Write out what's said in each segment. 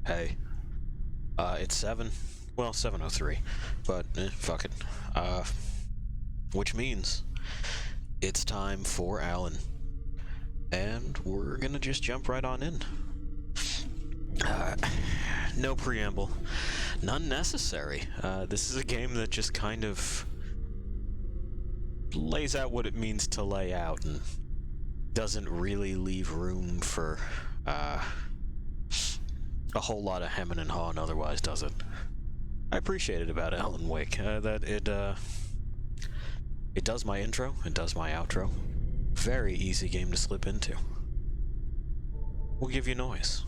Hey, it's 7. Well, 7:03, but fuck it. Which means it's time for Alan, and we're gonna just jump right on in. No preamble, none necessary. This is a game that just kind of lays out what it means to lay out and doesn't really leave room for a whole lot of hemming and hawing otherwise, does it? I appreciate it about Alan Wake, that it does my intro, it does my outro. Very easy game to slip into. We'll give you noise.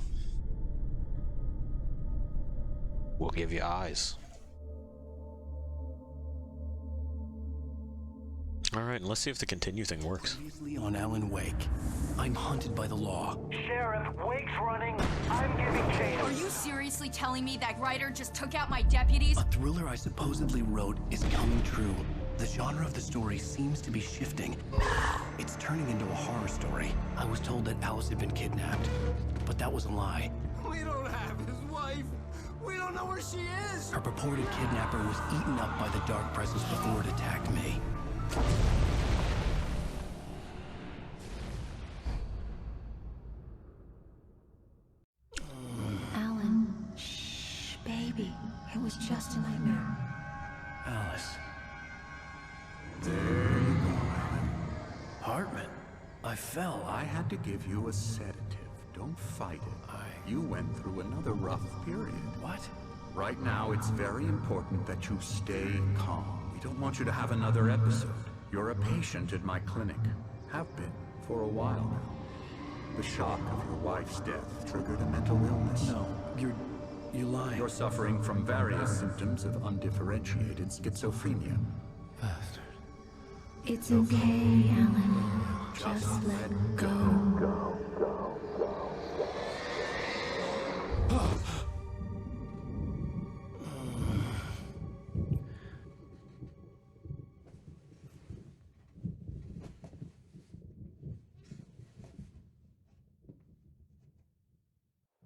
We'll give you eyes. Alright, let's see if the continue thing works. Previously on Alan Wake, I'm hunted by the law. Sheriff, Wake's running. I'm giving chase. Are you seriously telling me that writer just took out my deputies? A thriller I supposedly wrote is coming true. The genre of the story seems to be shifting. It's turning into a horror story. I was told that Alice had been kidnapped, but that was a lie. We don't have his wife. We don't know where she is. Her purported kidnapper was eaten up by the dark presence before it attacked me. Alan, shh, baby. It was just a nightmare. Alice. There you go, Alan. Hartman. I fell. I had to give you a sedative. Don't fight it. You went through another rough period. What? Right now, it's very important that you stay calm. We don't want you to have another episode. You're a patient at my clinic. Have been for a while now. The shock of your wife's death triggered a mental illness. No, you're lying. You're suffering from various symptoms of undifferentiated schizophrenia. Bastard. It's okay, Alan. Just let go.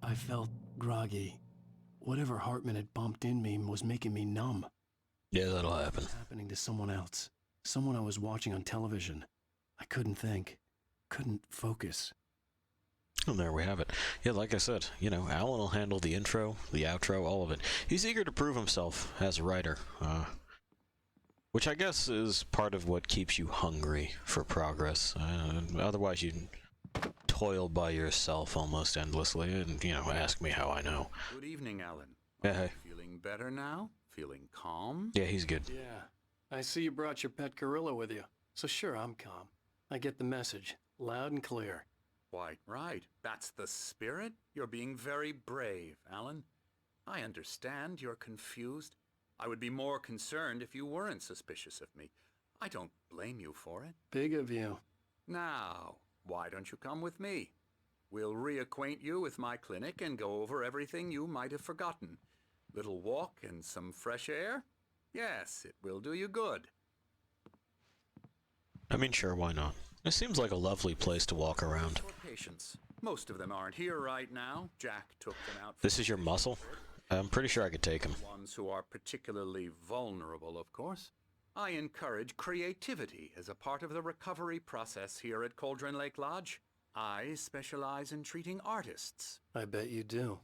I felt groggy. Whatever Hartman had bumped in me was making me numb. Yeah, that'll happen. Happening to someone else. Someone I was watching on television. I couldn't think. Couldn't focus. And there we have it. Yeah, like I said, you know, Alan will handle the intro, the outro, all of it. He's eager to prove himself as a writer, which I guess is part of what keeps you hungry for progress. Otherwise, you'd toil by yourself almost endlessly and, you know, ask me how I know. Good evening, Alan. Yeah, hey. Feeling better now? Feeling calm? Yeah, he's good. Yeah. I see you brought your pet gorilla with you. So sure, I'm calm. I get the message. Loud and clear. Quite right. That's the spirit. You're being very brave, Alan. I understand you're confused. I would be more concerned if you weren't suspicious of me. I don't blame you for it. Big of you. Now, why don't you come with me? We'll reacquaint you with my clinic and go over everything you might have forgotten. Little walk and some fresh air? Yes, it will do you good. I mean, sure, why not? It seems like a lovely place to walk around. For patients. Most of them aren't here right now. Jack took them out. This is your muscle? I'm pretty sure I could take him. Ones who are particularly vulnerable, of course. I encourage creativity as a part of the recovery process here at Cauldron Lake Lodge. I specialize in treating artists. I bet you do.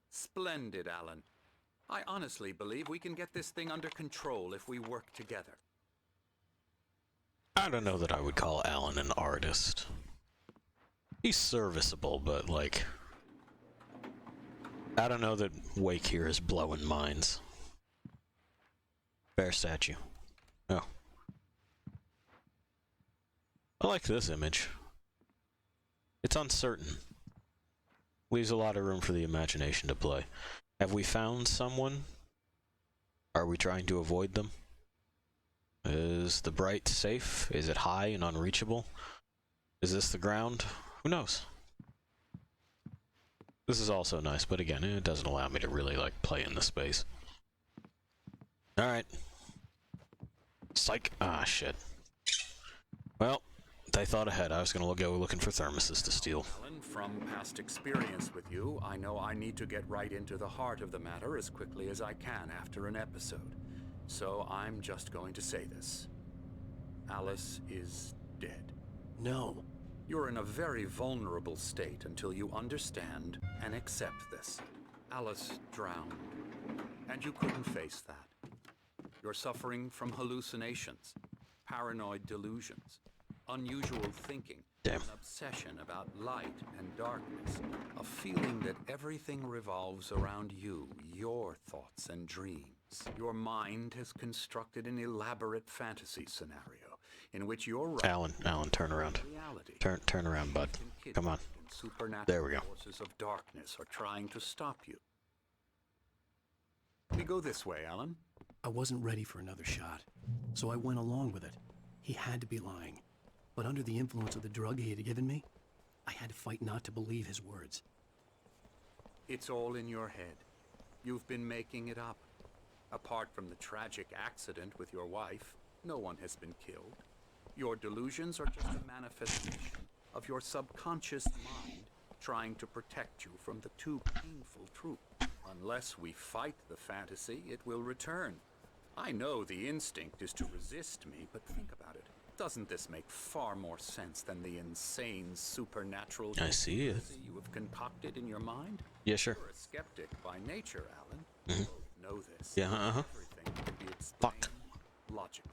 Splendid, Alan. I honestly believe we can get this thing under control if we work together. I don't know that I would call Alan an artist. He's serviceable, but, like, I don't know that Wake here is blowing minds. Bear statue. Oh. I like this image. It's uncertain. Leaves a lot of room for the imagination to play. Have we found someone? Are we trying to avoid them? Is the bright safe? Is it high and unreachable? Is this the ground? Who knows? This is also nice, but again, it doesn't allow me to really, like, play in the space. Alright. Psych. Ah, shit. Well, they thought ahead. I was gonna go looking for thermoses to steal. Alan, from past experience with you, I know I need to get right into the heart of the matter as quickly as I can after an episode. So I'm just going to say this. Alice is dead. No. You're in a very vulnerable state until you understand and accept this. Alice drowned, and you couldn't face that. You're suffering from hallucinations, paranoid delusions, unusual thinking, Damn. an obsession about light and darkness, a feeling that everything revolves around you, your thoughts and dreams. Your mind has constructed an elaborate fantasy scenario in which you're Alan, turn around. reality. Turn around, bud. Come on. Supernatural There we go. forces of darkness are trying to stop you. We go this way, Alan. I wasn't ready for another shot, so I went along with it. He had to be lying. But under the influence of the drug he had given me, I had to fight not to believe his words. It's all in your head. You've been making it up. Apart from the tragic accident with your wife, no one has been killed. Your delusions are just a manifestation of your subconscious mind trying to protect you from the too painful truth. Unless we fight the fantasy, it will return. I know the instinct is to resist me, but think about it. Doesn't this make far more sense than the insane supernatural I see it. fantasy you have concocted in your mind? Yeah, sure. You're a skeptic by nature, Alan. You both know this. Yeah, uh-huh. Everything can be explained Fuck. logically.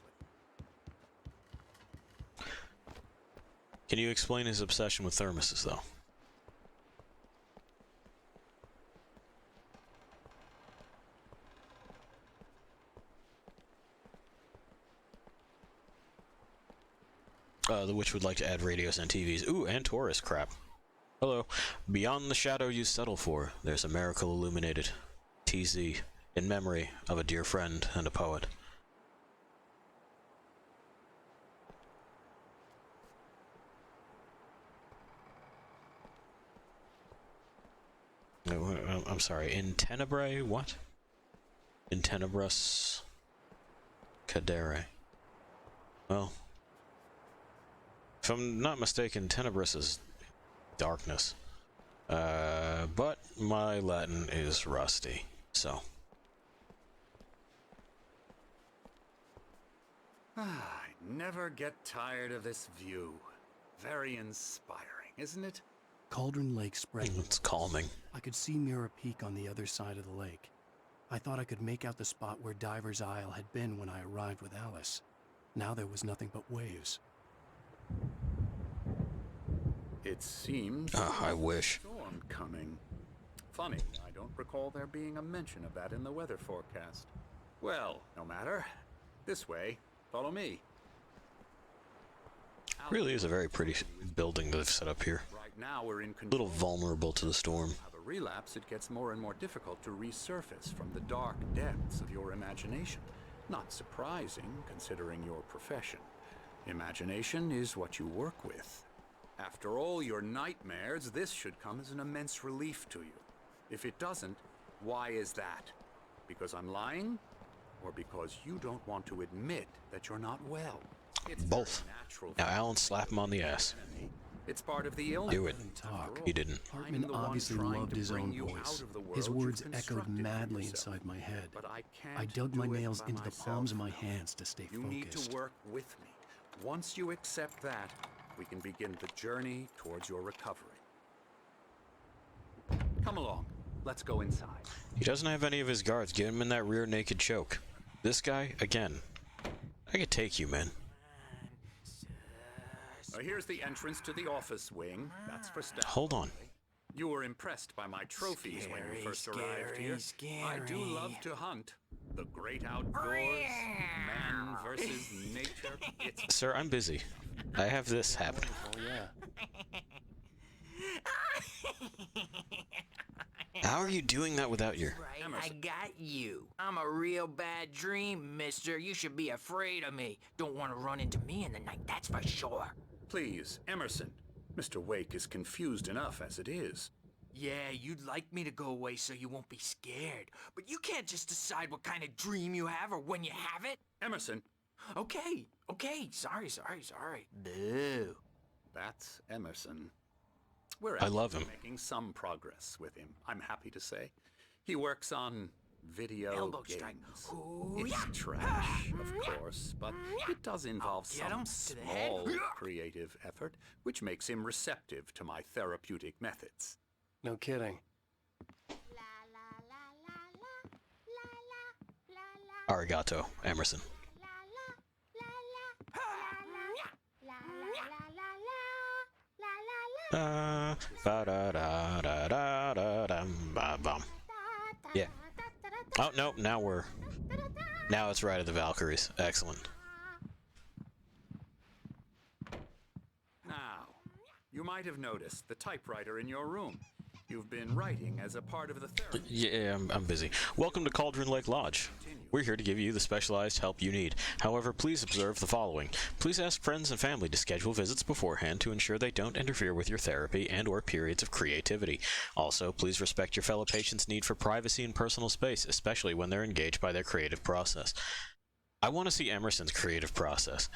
Can you explain his obsession with thermoses, though? The witch would like to add radios and TVs. Ooh, and tourist crap. Hello. Beyond the shadow you settle for, there's a miracle illuminated. TZ, in memory of a dear friend and a poet. I'm sorry, in tenebrae, what? In tenebras cadere. Well, if I'm not mistaken, tenebris is darkness. But my Latin is rusty, so. I never get tired of this view. Very inspiring, isn't it? Cauldron Lake spread. It's calming. I could see Mirror Peak on the other side of the lake. I thought I could make out the spot where Diver's Isle had been when I arrived with Alice. Now there was nothing but waves. It seems I wish. storm coming. Funny, I don't recall there being a mention of that in the weather forecast. Well, no matter. This way. Follow me. Really is a very pretty building they've set up here. Right now we're in A control. little vulnerable to the storm. Have a relapse, it gets more and more difficult to resurface from the dark depths of your imagination. Not surprising, considering your profession. Imagination is what you work with. After all your nightmares, this should come as an immense relief to you. If it doesn't, why is that? Because I'm lying? Or because you don't want to admit that you're not well? It's Both. very natural Now, for Alan, slap him on the ass. enemy. It's part of the illness. Do it. Talk. After all, He didn't. I'm Hartman the one obviously trying loved to his bring own you voice. out of the His world you've words echoed constructed for madly yourself. inside my head. But I can't I dug my do it nails by into the myself. palms of my hands to stay You need focused. to work with me. Once you accept that, we can begin the journey towards your recovery. Come along. Let's go inside. He doesn't have any of his guards. Get him in that rear naked choke. This guy, again. I could take you, man. Here's the entrance to the office wing. That's for staff. Hold on. You were impressed by my trophies when you first arrived here. I do love to hunt. The great outdoors, man versus nature. It's Sir, I'm busy. I have this happening. Oh yeah. How are you doing that without your... Right, I got you. I'm a real bad dream, mister. You should be afraid of me. Don't want to run into me in the night, that's for sure. Please, Emerson. Mr. Wake is confused enough as it is. Yeah, you'd like me to go away so you won't be scared. But you can't just decide what kind of dream you have or when you have it. Emerson, Okay, sorry. Boo. That's Emerson. We're I love him. making some progress with him, I'm happy to say. He works on video Elbow games. strike. It's trash, of course, but it does involve Get him some to the head. small creative effort, which makes him receptive to my therapeutic methods. No kidding. Arigato, Emerson. Yeah. Oh, no, now it's Ride of the Valkyries. Excellent. Now, you might have noticed the typewriter in your room. You've been writing as a part of the therapy. Yeah, I'm busy. Welcome to Cauldron Lake Lodge. We're here to give you the specialized help you need. However, please observe the following. Please ask friends and family to schedule visits beforehand to ensure they don't interfere with your therapy and or periods of creativity. Also, please respect your fellow patients' need for privacy and personal space, especially when they're engaged by their creative process. I want to see Emerson's creative process.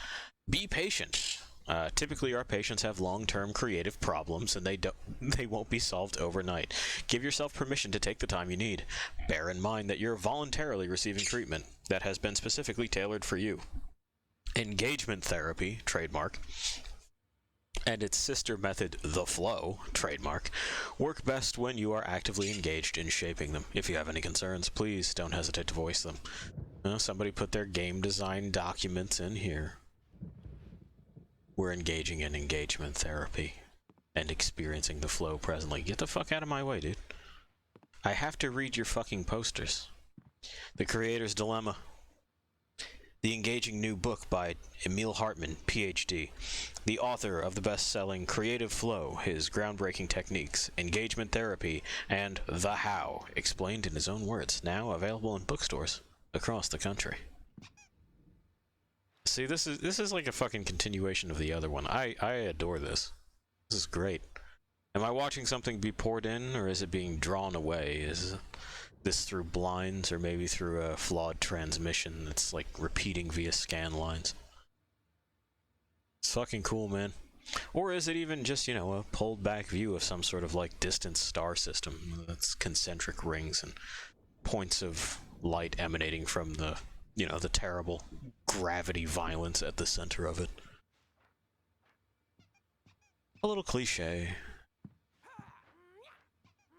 Be patient. Typically, our patients have long-term creative problems, and they won't be solved overnight. Give yourself permission to take the time you need. Bear in mind that you're voluntarily receiving treatment that has been specifically tailored for you. Engagement therapy, trademark, and its sister method, the flow, trademark, work best when you are actively engaged in shaping them. If you have any concerns, please don't hesitate to voice them. Somebody put their game design documents in here. We're engaging in engagement therapy and experiencing the flow presently. Get the fuck out of my way, dude. I have to read your fucking posters. The Creator's Dilemma. The engaging new book by Emil Hartman, PhD. The author of the best-selling Creative Flow, his groundbreaking techniques, engagement therapy, and The How, explained in his own words, now available in bookstores across the country. See, this is like a fucking continuation of the other one. I adore this. This is great. Am I watching something be poured in, or is it being drawn away? Is this through blinds, or maybe through a flawed transmission that's like repeating via scan lines? It's fucking cool, man. Or is it even just, you know, a pulled back view of some sort of like distant star system that's concentric rings and points of light emanating from the, you know, the terrible gravity violence at the center of it. A little cliche.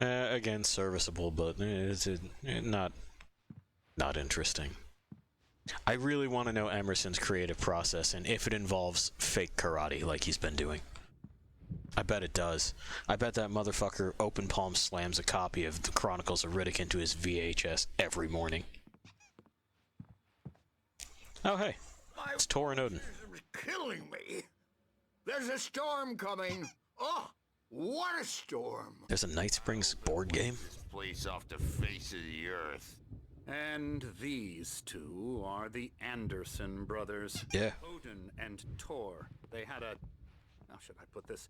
Again, serviceable, but it's not interesting. I really want to know Emerson's creative process and if it involves fake karate like he's been doing. I bet it does. I bet that motherfucker open palm slams a copy of the Chronicles of Riddick into his VHS every morning. Oh, hey. It's Tor and Odin. Killing me. There's a storm coming. Oh, what a storm. There's a Night Springs board game? This place off the face of the earth. And these two are the Anderson brothers. Yeah. Odin and Tor. They had a... how should I put this?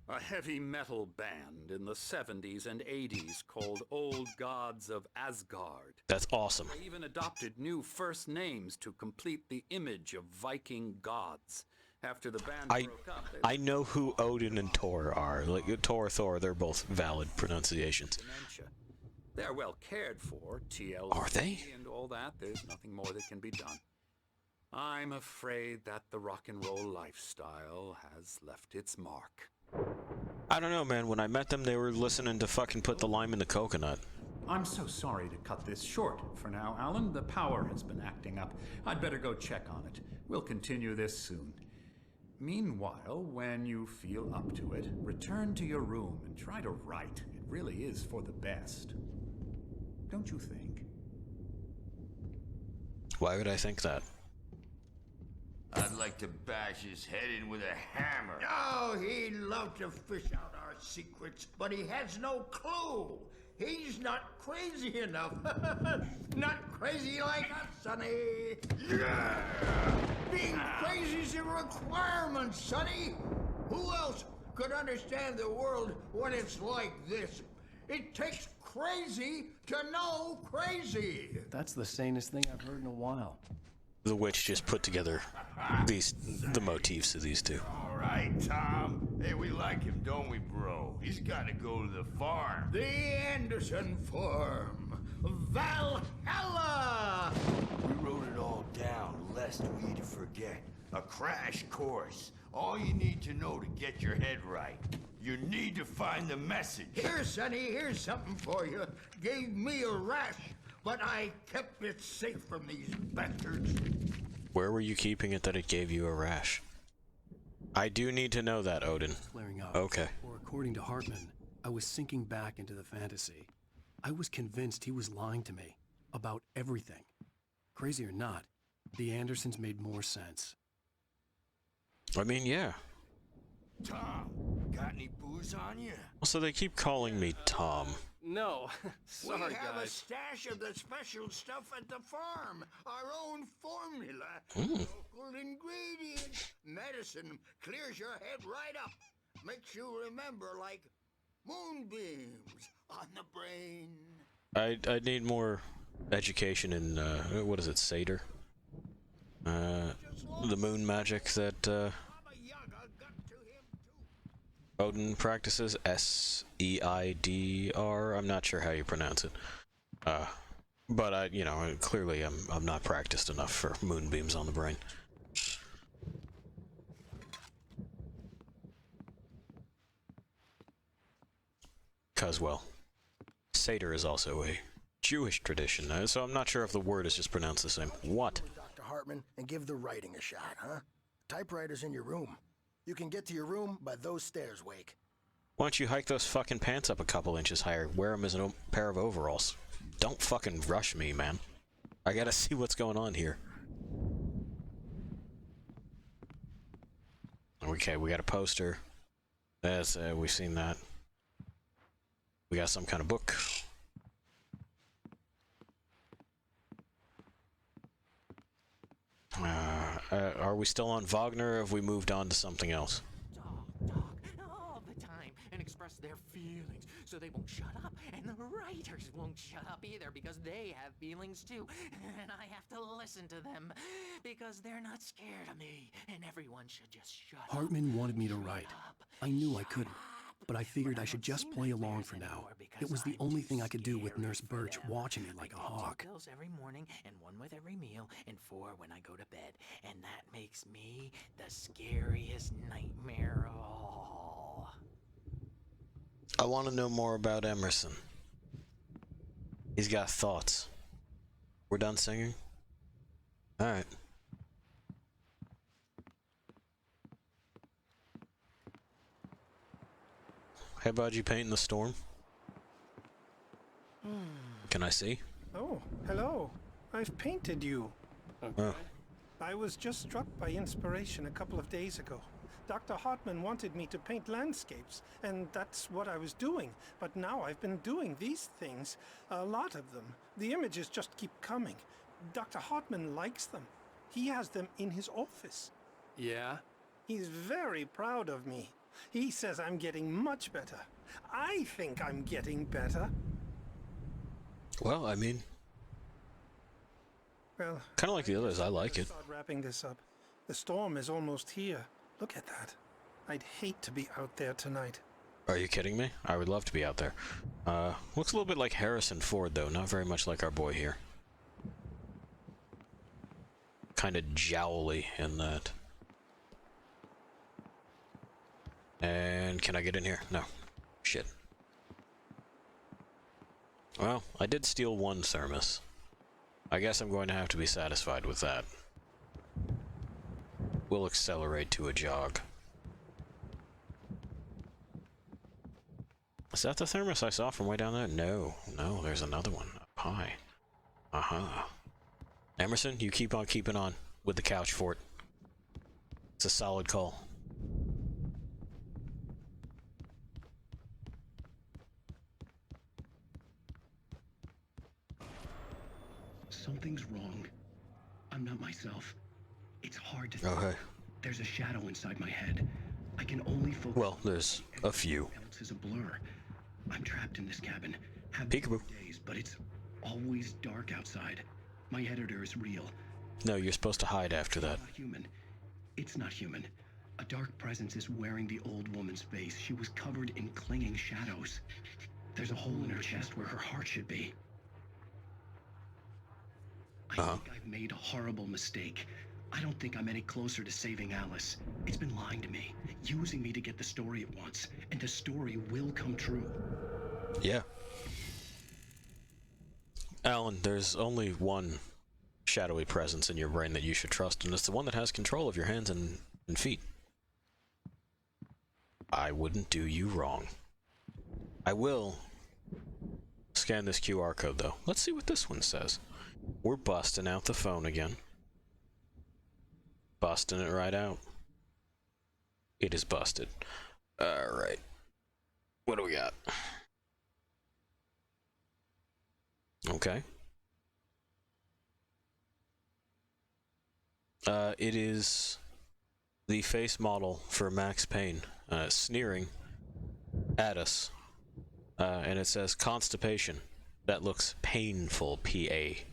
A heavy metal band in the 70s and 80s called Old Gods of Asgard. That's awesome. They even adopted new first names to complete the image of Viking gods. After the band broke up... I know who Odin and Thor are. Like, Thor, they're both valid pronunciations. Dementia. They're well cared for, TLC Are they? and all that. There's nothing more that can be done. I'm afraid that the rock and roll lifestyle has left its mark. I don't know, man. When I met them, they were listening to fucking Put the Lime in the Coconut. I'm so sorry to cut this short for now, Alan. The power has been acting up. I'd better go check on it. We'll continue this soon. Meanwhile, when you feel up to it, return to your room and try to write. It really is for the best. Don't you think? Why would I think that? I'd like to bash his head in with a hammer. Oh, he'd love to fish out our secrets, but he has no clue. He's not crazy enough. Not crazy like us, Sonny. Yeah! Being crazy's a requirement, Sonny. Who else could understand the world when it's like this? It takes crazy to know crazy. That's the sanest thing I've heard in a while. the witch just put together the motifs of these two. All right, Tom. Hey, we like him, don't we, bro? He's got to go to the farm. The Anderson farm. Valhalla! We wrote it all down, lest we forget. A crash course. All you need to know to get your head right. You need to find the message. Here, Sonny, here's something for you. Gave me a rash, but I kept it safe from these bastards. Where were you keeping it that it gave you a rash? I do need to know that, Odin. Flaring up. Okay. Or according to Hartman, I was sinking back into the fantasy. I was convinced he was lying to me about everything. Crazy or not, the Andersons made more sense. I mean, yeah. Tom, got any booze on you? Also, they keep calling me Tom. No, sorry, we have a guys. stash of the special stuff at the farm. Our own formula. Local ingredients. Medicine clears your head right up. Makes you remember like moonbeams on the brain. I need more education in, what is it, Seder? The moon magic that, Baba Yaga got to him too. Odin practices. S-E-I-D-R. I'm not sure how you pronounce it. But you know, clearly I'm not practiced enough for moonbeams on the brain. Cause, well, Seder is also a Jewish tradition, so I'm not sure if the word is just pronounced the same. What? Dr. Hartman, and give the writing a shot, huh? Typewriter's in your room. You can get to your room by those stairs, Wake. Why don't you hike those fucking pants up a couple inches higher? Wear them as a pair of overalls. Don't fucking rush me, man. I gotta see what's going on here. Okay, we got a poster. That's, we've seen that. We got some kind of book. Are we still on Wagner, or have we moved on to something else? Talk all the time and express their feelings so they won't shut up, and the writers won't shut up either because they have feelings too, and I have to listen to them because they're not scared of me, and everyone should just shut up. Hartman wanted me to write. I knew I couldn't, but I figured I should just play along for now. It was the only thing I could do with Nurse Birch watching me like a hawk. 2 pills every morning and 1 with every meal and 4 when I go to bed. And that makes me the scariest nightmare of all. I want to know more about Emerson. He's got thoughts. We're done singing? Alright. Hey, bud, you painting the storm? Can I see? Oh, hello. I've painted you. Oh. I was just struck by inspiration a couple of days ago. Dr. Hartman wanted me to paint landscapes, and that's what I was doing. But now I've been doing these things, a lot of them. The images just keep coming. Dr. Hartman likes them. He has them in his office. Yeah? He's very proud of me. He says I'm getting much better. I think I'm getting better. Well, I mean, Well, kind of like the others. I like it. Start wrapping this up. The storm is almost here. Look at that. I'd hate to be out there tonight. Are you kidding me? I would love to be out there. Looks a little bit like Harrison Ford, though. Not very much like our boy here. Kind of jowly in that. And can I get in here? No. Shit. Well, I did steal 1 thermos. I guess I'm going to have to be satisfied with that. We'll accelerate to a jog. Is that the thermos I saw from way down there? No, no, there's another one up high. Uh-huh. Emerson, you keep on keeping on with the couch fort. It's a solid call. Something's wrong. I'm not myself. It's hard to Oh, hey. There's a shadow inside my head. I can only focus. Well, there's a few. Else is a blur. I'm trapped in this cabin. Have Peekaboo. days, but it's always dark outside. My editor is real. No, you're supposed to hide after that. Not human. It's not human. A dark presence is wearing the old woman's face. She was covered in clinging shadows. There's a hole in her chest where her heart should be. I think I've made a horrible mistake. I don't think I'm any closer to saving Alice. It's been lying to me, using me to get the story it wants, and the story will come true. Yeah. Alan, there's only one shadowy presence in your brain that you should trust, and it's the one that has control of your hands and feet. I wouldn't do you wrong. I will scan this QR code, though. Let's see what this one says. We're busting out the phone again. Busting it right out. It is busted. Alright. What do we got? Okay. It is the face model for Max Payne, sneering at us. And it says constipation. That looks painful, P-A-Y-N-E.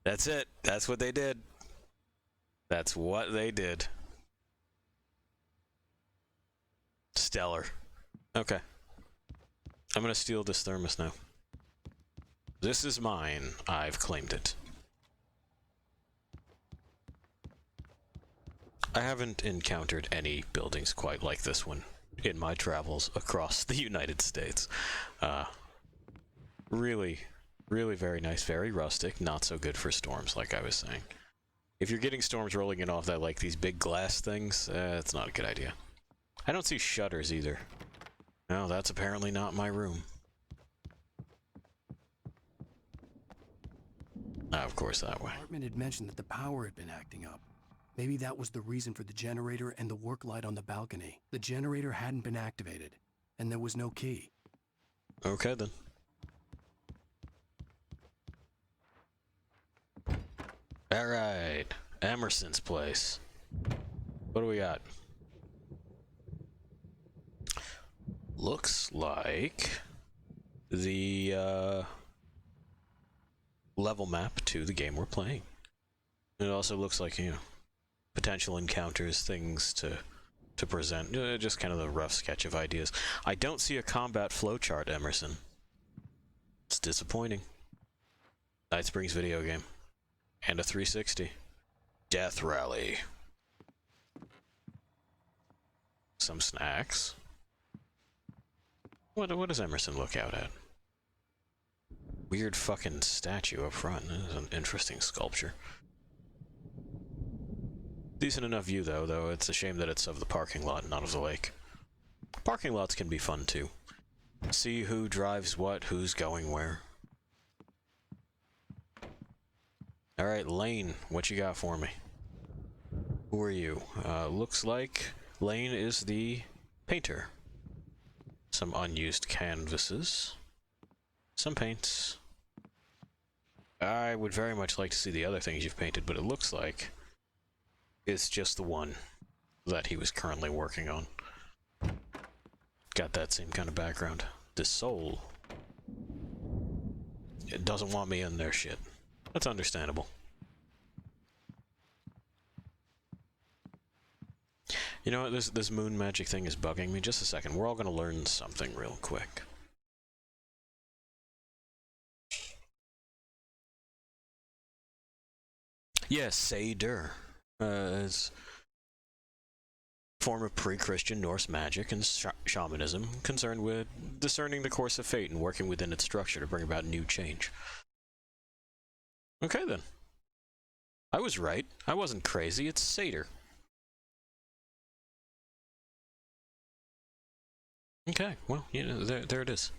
That's it. That's what they did. That's what they did. Stellar. Okay. I'm gonna steal this thermos now. This is mine. I've claimed it. I haven't encountered any buildings quite like this one in my travels across the United States. Really very nice, very rustic, not so good for storms, like I was saying. If you're getting storms rolling in off that, like, these big glass things, it's not a good idea. I don't see shutters either. No, that's apparently not my room. Of course, that way. Hartman had mentioned that the power had been acting up. Maybe that was the reason for the generator and the work light on the balcony. The generator hadn't been activated, and there was no key. Okay, then. Alright, Emerson's place. What do we got? Looks like the level map to the game we're playing. It also looks like, you know, potential encounters, things to present, just kind of the rough sketch of ideas. I don't see a combat flowchart, Emerson. It's disappointing. Night Springs video game. And a 360. Death Rally. Some snacks. What does Emerson look out at? Weird fucking statue up front. This is an interesting sculpture. Decent enough view, though it's a shame that it's of the parking lot, not of the lake. Parking lots can be fun, too. See who drives what, who's going where. Alright, Lane, what you got for me? Who are you? Looks like Lane is the painter. Some unused canvases. Some paints. I would very much like to see the other things you've painted, but it looks like it's just the one that he was currently working on. Got that same kind of background. The soul. It doesn't want me in their shit. That's understandable. You know what, this moon magic thing is bugging me. Just a second, we're all gonna learn something real quick. Yes, Seder. Is a form of pre-Christian Norse magic and shamanism concerned with discerning the course of fate and working within its structure to bring about new change. Okay, then. I was right. I wasn't crazy. It's Seder. Okay, well, you know, there it is.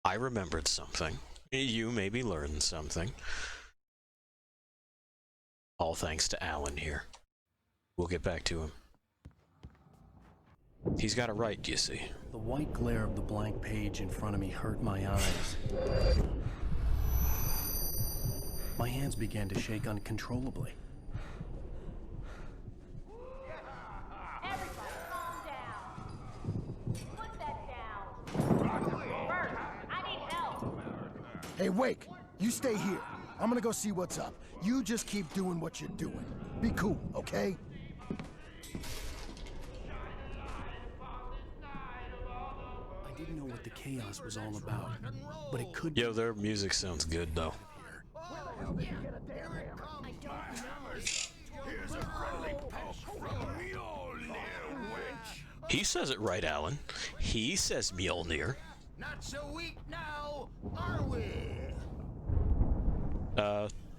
I remembered something. You maybe learned something. All thanks to Alan here. We'll get back to him. He's got it right, you see. The white glare of the blank page in front of me hurt my eyes. My hands began to shake uncontrollably. Everybody calm down. Put that down. First, I need help. Hey, Wake, you stay here. I'm gonna go see what's up. You just keep doing what you're doing. Be cool, okay? I didn't know what the chaos was all about, but it could Yo, their music sounds good though. He says it right, Alan. He says Mjolnir. Not so weak now, are we?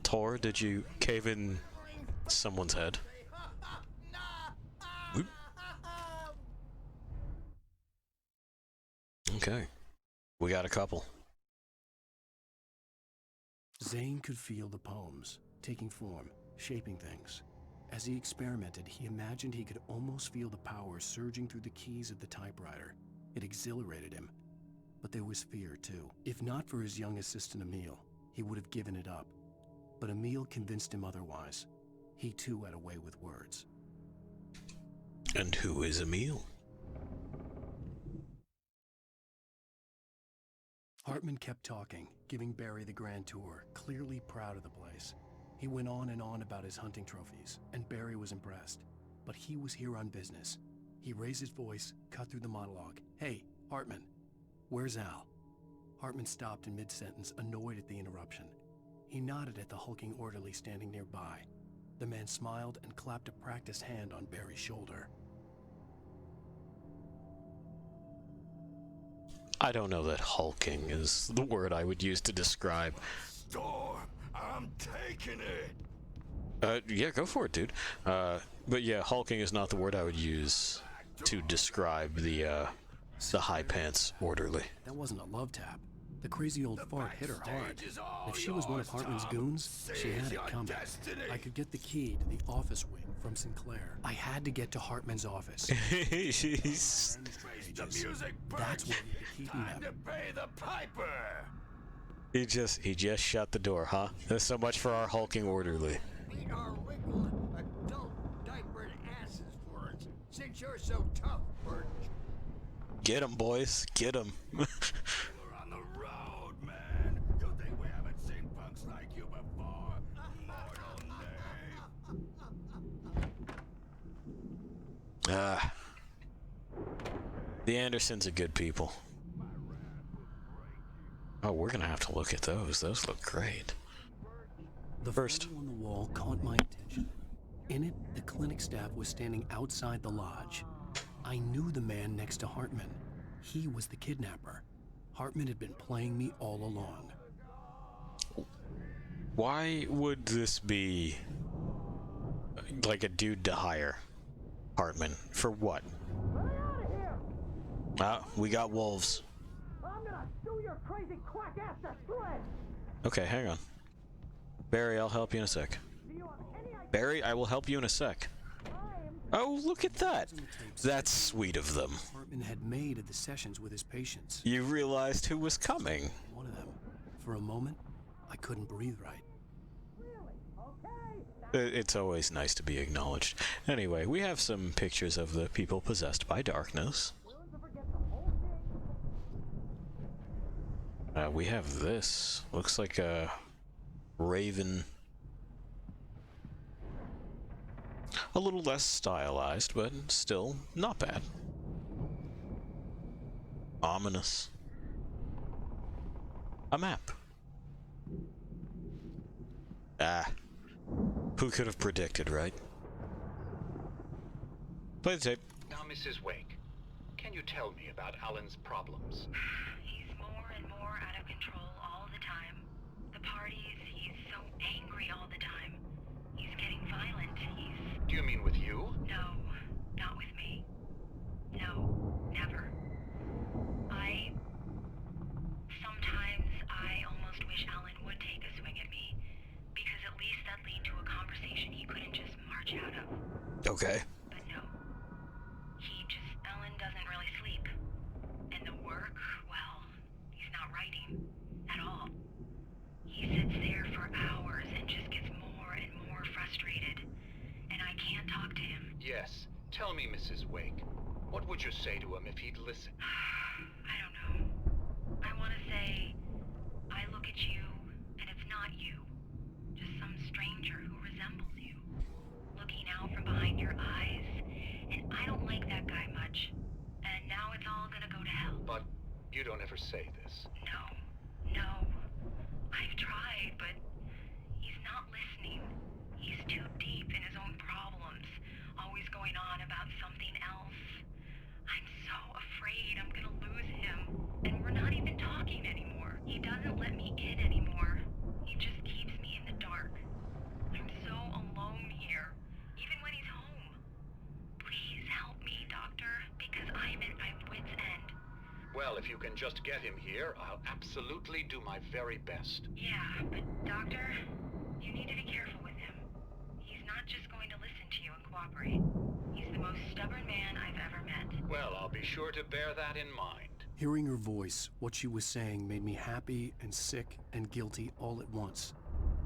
Tor, did you cave in someone's head? Oop. Okay. We got a couple. Zane could feel the poems, taking form, shaping things. As he experimented, he imagined he could almost feel the power surging through the keys of the typewriter. It exhilarated him. But there was fear, too. If not for his young assistant Emil, he would have given it up. But Emil convinced him otherwise. He, too, had a way with words. And who is Emil? Hartman kept talking, giving Barry the grand tour, clearly proud of the place. He went on and on about his hunting trophies, and Barry was impressed. But he was here on business. He raised his voice, cut through the monologue. "Hey, Hartman, where's Al?" Hartman stopped in mid-sentence, annoyed at the interruption. He nodded at the hulking orderly standing nearby. The man smiled and clapped a practiced hand on Barry's shoulder. I don't know that hulking is the word I would use to describe. Storm, I'm taking it. Yeah, go for it, dude. But yeah, hulking is not the word I would use to describe the high pants orderly. That wasn't a love tap. The crazy old fart hit her hard. If she was one of Hartman's goons, she had it coming. I could get the key to the office wing from Sinclair. I had to get to Hartman's office. Jeez. The music That's what we could keep him time to at. pay the piper. He just shut the door, huh? There's so much for our hulking orderly. Meet our wrinkled adult diapered asses for it, since you're so tough, Birch. Get 'em, boys. Get 'em. We're on the road, man. You think we haven't seen punks like you before? Mortal name. The Andersons are good people. Oh, we're gonna have to look at those. Those look great. The First. photo on the wall caught my attention. In it, the clinic staff was standing outside the lodge. I knew the man next to Hartman. He was the kidnapper. Hartman had been playing me all along. Why would this be like a dude to hire Hartman? For what? We got wolves. I'm gonna sue your crazy quack ass to shreds. Okay, hang on. Barry, I'll help you in a sec. Barry, I will help you in a sec. Oh, look at that. That's sweet of them. Hartman had made at the sessions with his patients. You realized who was coming. One of them. For a moment, I couldn't breathe right. It's always nice to be acknowledged. Anyway, we have some pictures of the people possessed by darkness. We have this. Looks like a raven. A little less stylized, but still not bad. Ominous. A map. Who could have predicted, right? Play the tape. Now, Mrs. Wake, can you tell me about Alan's problems? He's more and more out of control all the time. The parties, he's so angry all the time. He's getting violent. Do you mean with you? No, not with me. No, never. Sometimes I almost wish Alan would take a swing at me, because at least that'd lead to a conversation he couldn't just march out of. Okay. But no. Alan doesn't really sleep. And the work, well, he's not writing at all. He sits there for hours and just gets more and more frustrated. And I can't talk to him. Yes. Tell me, Mrs. Wake. What would you say to him if he'd listen? I don't know. I want to say, I look at you, and it's not you. say this. No. I've tried, but he's not listening. He's too deep in his own problems, always going on about something else. I'm so afraid I'm gonna lose him, and we're not even talking anymore. He doesn't let me in anymore. He just keeps me in the dark. I'm so alone here, even when he's home. Please help me, Doctor, because I'm at my wit's end. Well, if you can just get him here, I'll absolutely do my very best. Yeah, but Doctor, you need to be careful with him. He's not just going to listen to you and cooperate. He's the most stubborn man I've ever met. Well, I'll be sure to bear that in mind. Hearing her voice, what she was saying made me happy and sick and guilty all at once.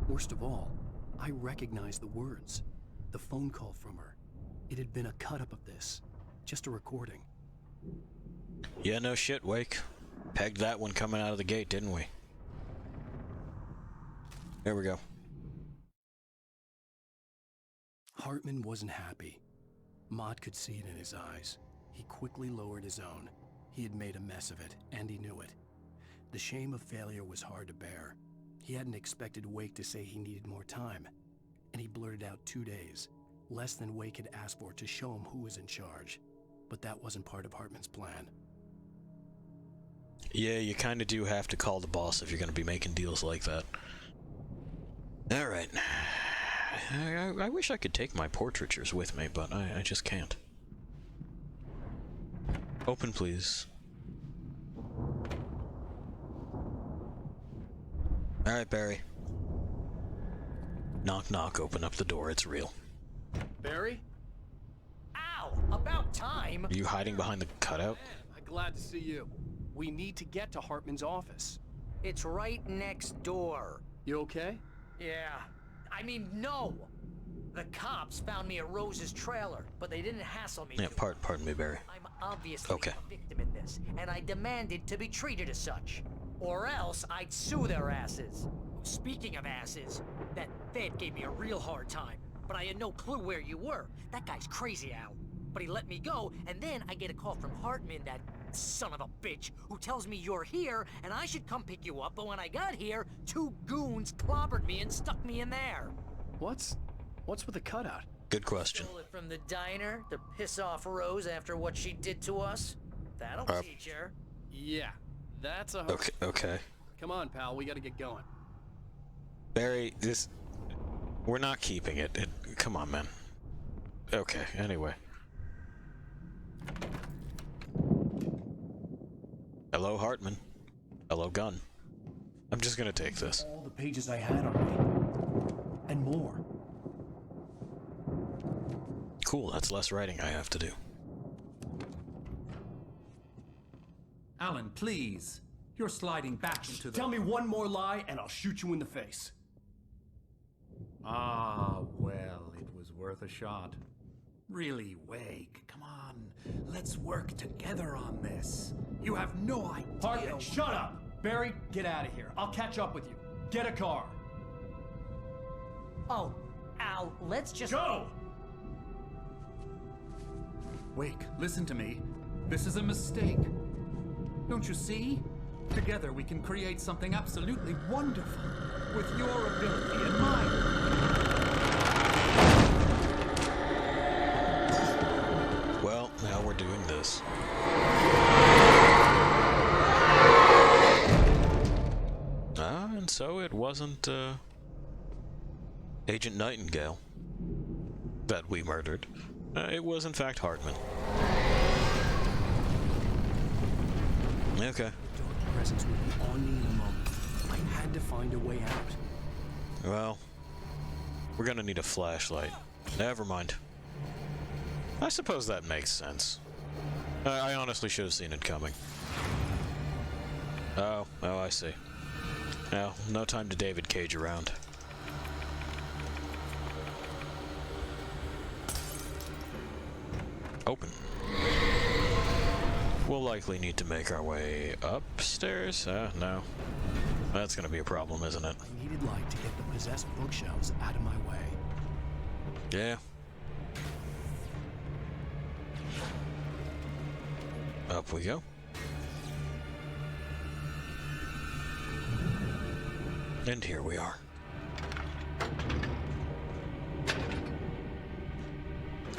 Worst of all, I recognized the words. The phone call from her. It had been a cut-up of this. Just a recording. Yeah, no shit, Wake. Pegged that one coming out of the gate, didn't we? There we go. Hartman wasn't happy. Mott could see it in his eyes. He quickly lowered his own. He had made a mess of it, and he knew it. The shame of failure was hard to bear. He hadn't expected Wake to say he needed more time, and he blurted out 2 days, less than Wake had asked for to show him who was in charge. But that wasn't part of Hartman's plan. Yeah, you kind of do have to call the boss if you're going to be making deals like that. Alright. I wish I could take my portraitures with me, but I just can't. Open, please. Alright, Barry. Knock, knock, open up the door, it's real. Barry? Ow! About time! Are you hiding behind the cutout? I'm glad to see you. We need to get to Hartman's office. It's right next door. You okay? Yeah. I mean, no! The cops found me at Rose's trailer, but they didn't hassle me. Yeah, pardon me, Barry. I'm obviously Okay. a victim in this, and I demanded to be treated as such. Or else I'd sue their asses. Speaking of asses, that Fed gave me a real hard time, but I had no clue where you were. That guy's crazy, Al. But he let me go, and then I get a call from Hartman, that son of a bitch, who tells me you're here, and I should come pick you up, but when I got here, 2 goons clobbered me and stuck me in there. What's with the cutout? Good question. Stole it from the diner to piss off Rose after what she did to us? That'll teach her. Yeah, that's a... Okay. Come on, pal, we gotta get going. Barry, we're not keeping it. Come on, man. Okay, anyway. Hello, Hartman. Hello, gun. I'm just gonna take this. All the pages I had on me. And more. Cool, that's less writing I have to do. Alan, please. You're sliding back into the... Tell me one more lie and I'll shoot you in the face. Ah, well, it was worth a shot. Really, Wake, come on. Let's work together on this. You have no idea... Hartman, shut up! Barry, get out of here. I'll catch up with you. Get a car. Oh, Al, let's just... Go! Wake, listen to me. This is a mistake. Don't you see? Together we can create something absolutely wonderful. With your ability and mine. Well, now we're doing this. And so it wasn't, Agent Nightingale that we murdered. It was, in fact, Hartman. Okay. The dark presence would be on me in a moment. I had to find a way out. Well, we're gonna need a flashlight. Never mind. I suppose that makes sense. I honestly should have seen it coming. Oh, I see. Now, no time to David Cage around. Open. We'll likely need to make our way upstairs. No. That's gonna be a problem, isn't it? I needed light to get the possessed bookshelves out of my way. Yeah. Up we go. And here we are.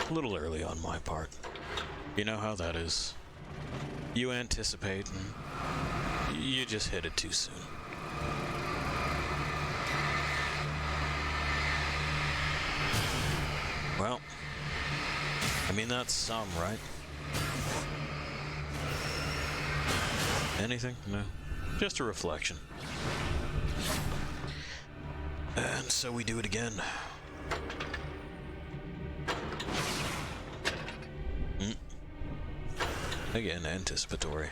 A little early on my part. You know how that is. You anticipate and you just hit it too soon. Well, I mean, that's some, right? Anything? No. Just a reflection. And so we do it again. Again, anticipatory.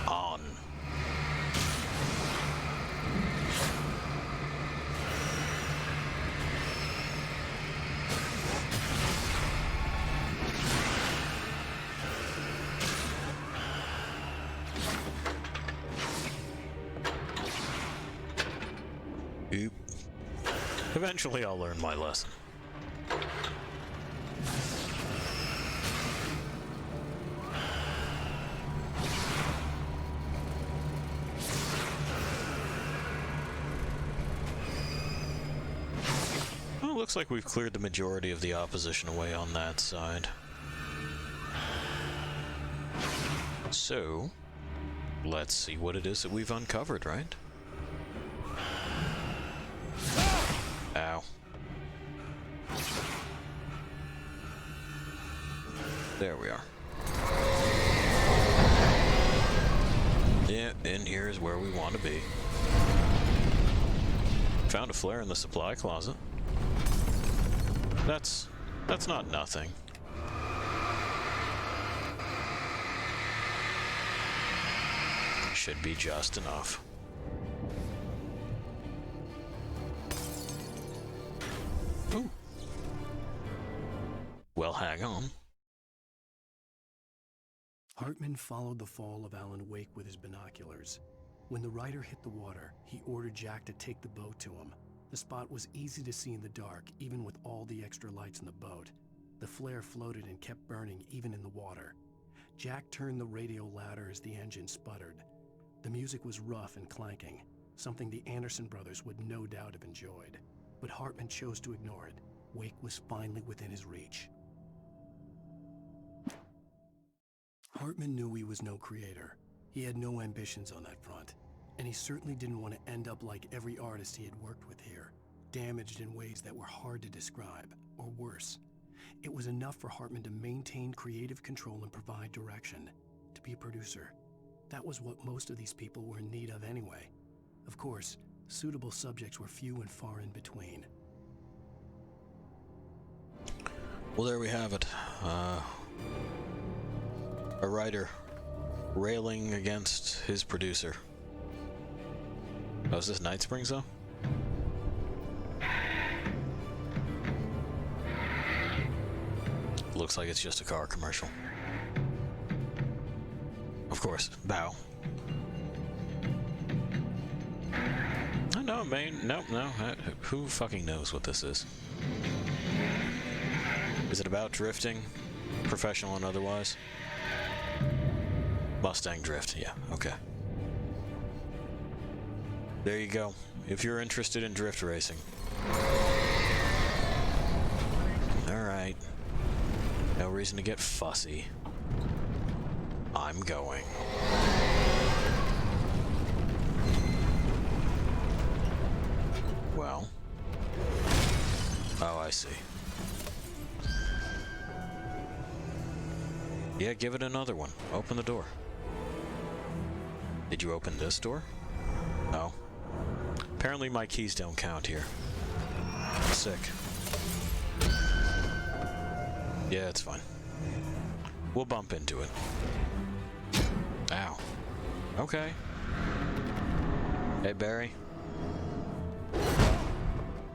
On. Oop. Eventually I'll learn my lesson. Well, it looks like we've cleared the majority of the opposition away on that side. So, let's see what it is that we've uncovered, right? Ow. There we are. Yeah, in here is where we want to be. Found a flare in the supply closet. That's not nothing. Should be just enough. Ooh. Well, hang on. Hartman followed the fall of Alan Wake with his binoculars. When the rider hit the water, he ordered Jack to take the boat to him. The spot was easy to see in the dark, even with all the extra lights in the boat. The flare floated and kept burning even in the water. Jack turned the radio louder as the engine sputtered. The music was rough and clanking, something the Anderson brothers would no doubt have enjoyed. But Hartman chose to ignore it. Wake was finally within his reach. Hartman knew he was no creator. He had no ambitions on that front. And he certainly didn't want to end up like every artist he had worked with here, damaged in ways that were hard to describe, or worse. It was enough for Hartman to maintain creative control and provide direction, to be a producer. That was what most of these people were in need of anyway. Of course, suitable subjects were few and far in between. Well, there we have it. A writer railing against his producer. Oh, is this Night Springs, though? Looks like it's just a car commercial. Of course, bow. Oh, no, main. No. Who fucking knows what this is? Is it about drifting? Professional and otherwise? Mustang drift, yeah, okay. There you go. If you're interested in drift racing. Alright. No reason to get fussy. I'm going. Well. Oh, I see. Yeah, give it another one. Open the door. Did you open this door? No. Apparently my keys don't count here. Sick. Yeah, it's fine. We'll bump into it. Ow. Okay. Hey, Barry.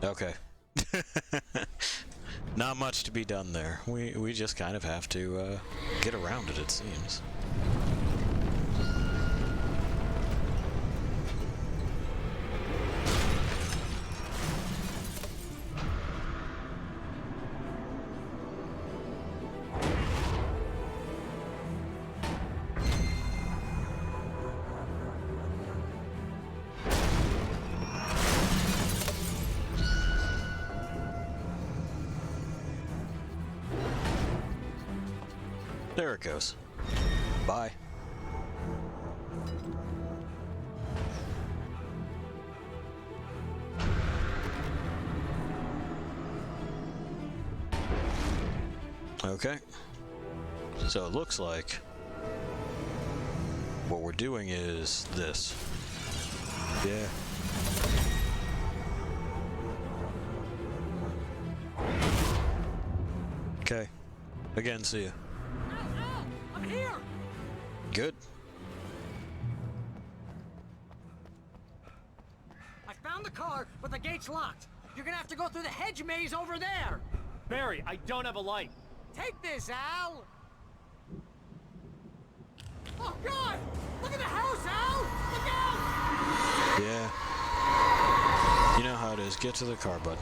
Okay. Not much to be done there. We just kind of have to get around it, it seems. There it goes. Bye. Okay. So it looks like what we're doing is this. Yeah. Okay. Again, see ya. Al! I'm here! Good. I found the car, but the gate's locked. You're gonna have to go through the hedge maze over there. Barry, I don't have a light. Take this, Al! Oh, God! Look at the house, Al! Look out! Yeah. You know how it is. Get to the car, bud.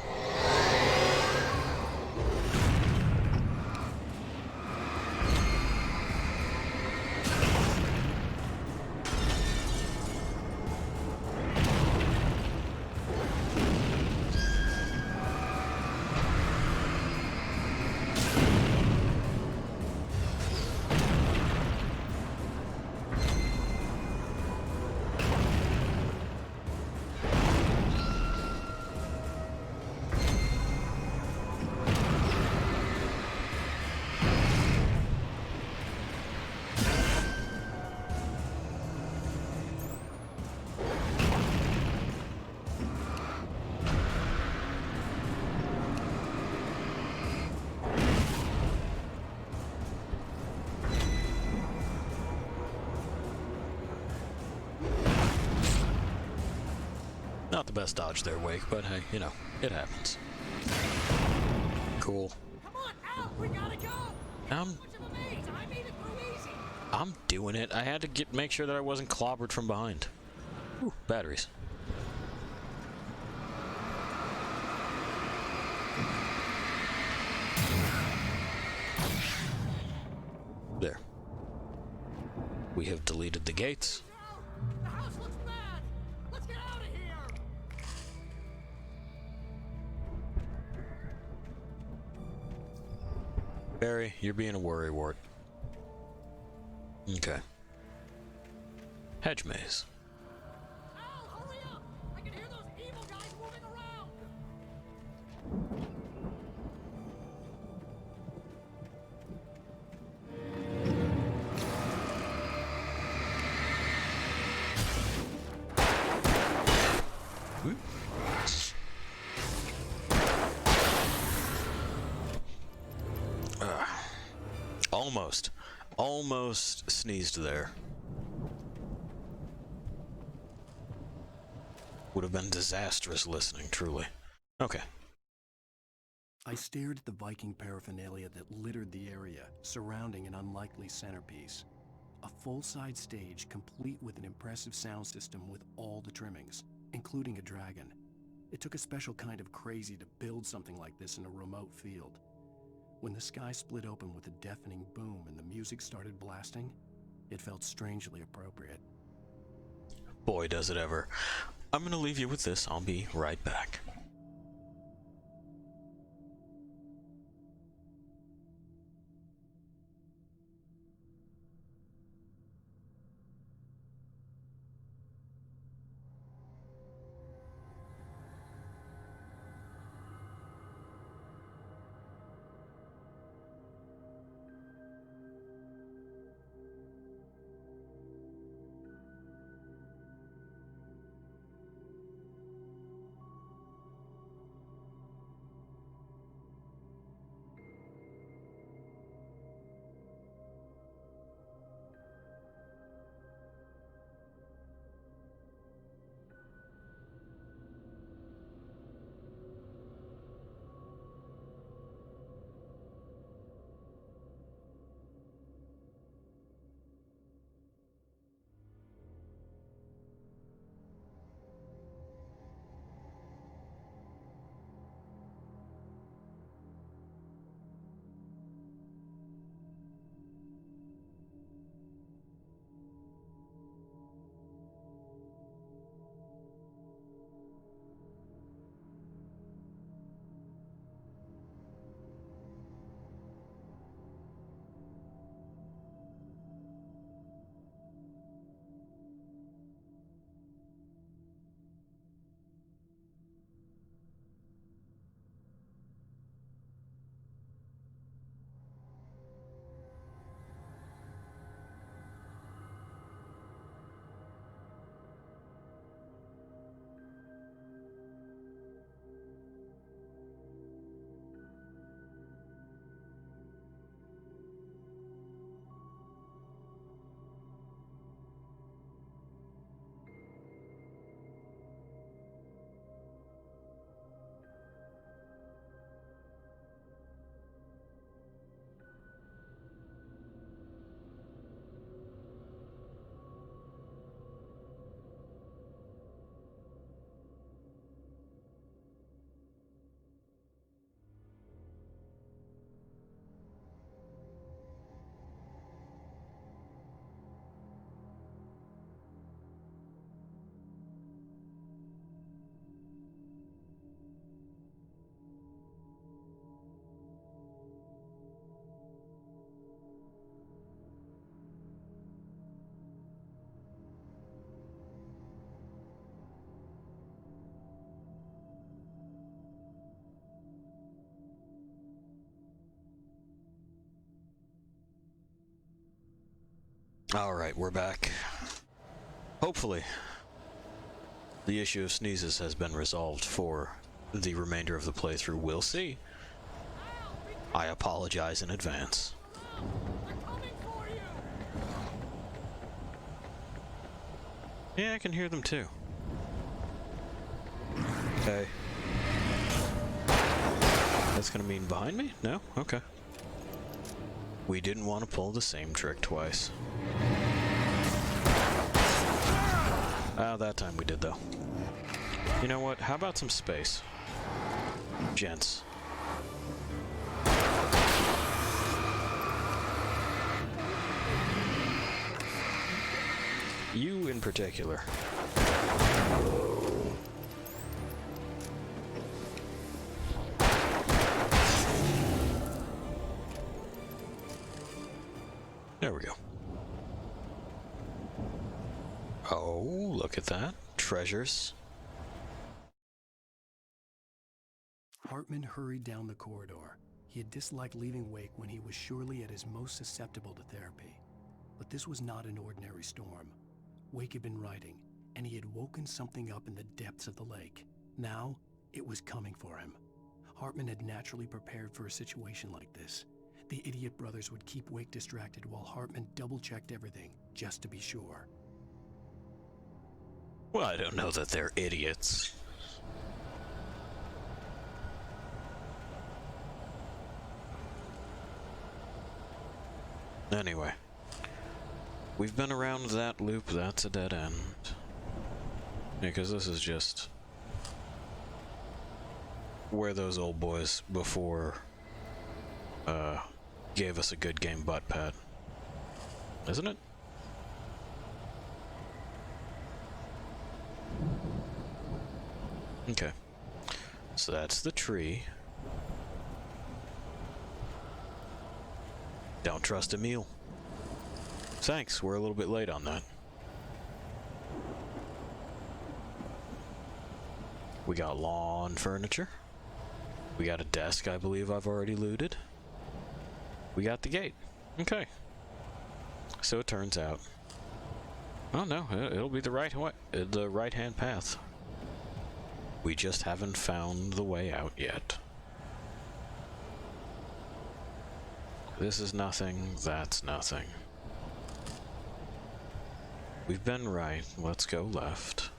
Not the best dodge there, Wake, but hey, you know, it happens. Cool. Come on, Al! We gotta go! I made it through easy! I'm doing it. I had to make sure that I wasn't clobbered from behind. Ooh, batteries. There. We have deleted the gates. The house looks bad! Let's get out of here! Barry, you're being a worrywart. Okay. Hedge maze. Al, hurry up! I can hear those evil guys moving around! Almost sneezed there. Would have been disastrous listening, truly. Okay. I stared at the Viking paraphernalia that littered the area, surrounding an unlikely centerpiece. A full-size stage complete with an impressive sound system with all the trimmings, including a dragon. It took a special kind of crazy to build something like this in a remote field. When the sky split open with a deafening boom and the music started blasting, it felt strangely appropriate. Boy, does it ever. I'm gonna leave you with this. I'll be right back. Alright, we're back. Hopefully, the issue of sneezes has been resolved for the remainder of the playthrough. We'll see. I apologize in advance. Yeah, I can hear them too. Okay. That's gonna mean behind me? No? Okay. We didn't want to pull the same trick twice. That time we did, though. You know what? How about some space? Gents. You in particular. There we go. Oh, look at that. Treasures. Hartman hurried down the corridor. He had disliked leaving Wake when he was surely at his most susceptible to therapy. But this was not an ordinary storm. Wake had been writing, and he had woken something up in the depths of the lake. Now, it was coming for him. Hartman had naturally prepared for a situation like this. The idiot brothers would keep Wake distracted while Hartman double-checked everything, just to be sure. Well, I don't know that they're idiots. Anyway, we've been around that loop. That's a dead end. Because this is just where those old boys before gave us a good game butt pad, isn't it? Okay, so that's the tree. Don't trust Emil. Thanks, we're a little bit late on that. We got lawn furniture. We got a desk I believe I've already looted. We got the gate. Okay. So it turns out... oh no, it'll be the right-hand path. We just haven't found the way out yet. This is nothing, that's nothing. We've been right, let's go left.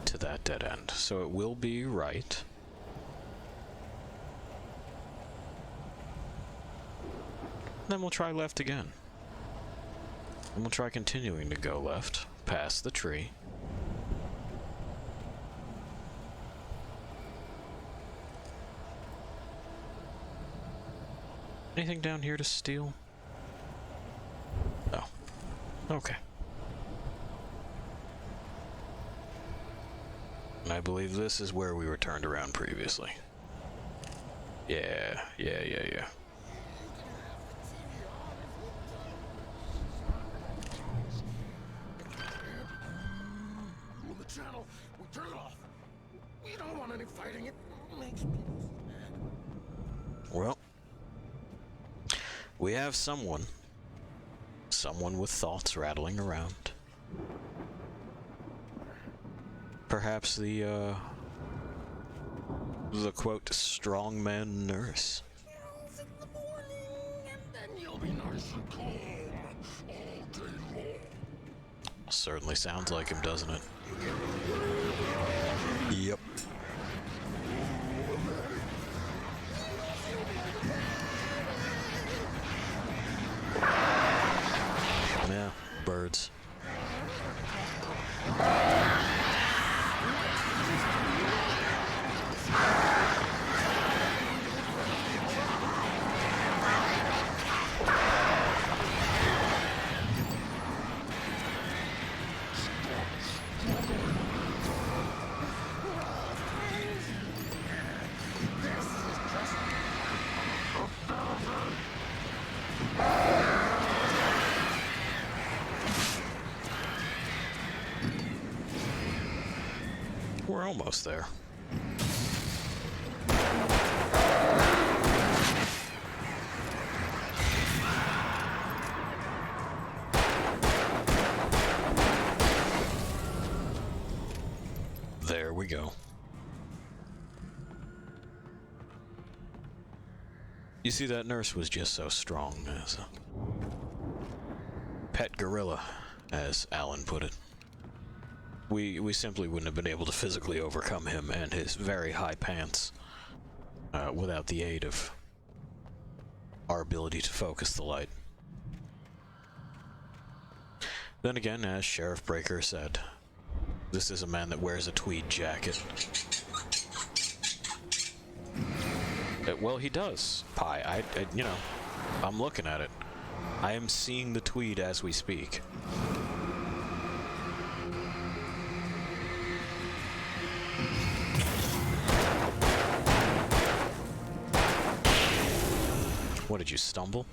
To that dead end. So it will be right. Then we'll try left again. And we'll try continuing to go left, past the tree. Anything down here to steal? No. Okay. And I believe this is where we were turned around previously. Yeah. The channel, we turn it off. We don't want any fighting. It makes people sad. Well, we have someone with thoughts rattling around. Perhaps the quote, strongman nurse. In the morning, and then you'll be nice and calm all day long. Certainly sounds like him, doesn't it? Yep. Yeah, birds. We're almost there. You see, that nurse was just so strong as a pet gorilla, as Alan put it. We simply wouldn't have been able to physically overcome him and his very high pants without the aid of our ability to focus the light. Then again, as Sheriff Breaker said, this is a man that wears a tweed jacket. Well, he does, Pi. You know, I'm looking at it. I am seeing the tweed as we speak. What, did you stumble?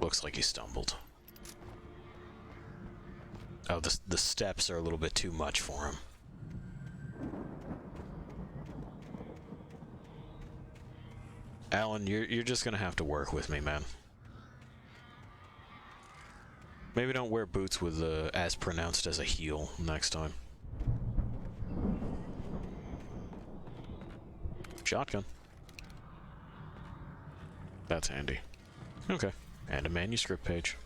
Looks like he stumbled. Oh, the steps are a little bit too much for him. Alan, you're just gonna have to work with me, man. Maybe don't wear boots with as pronounced as a heel next time. Shotgun. That's handy. Okay, and a manuscript page.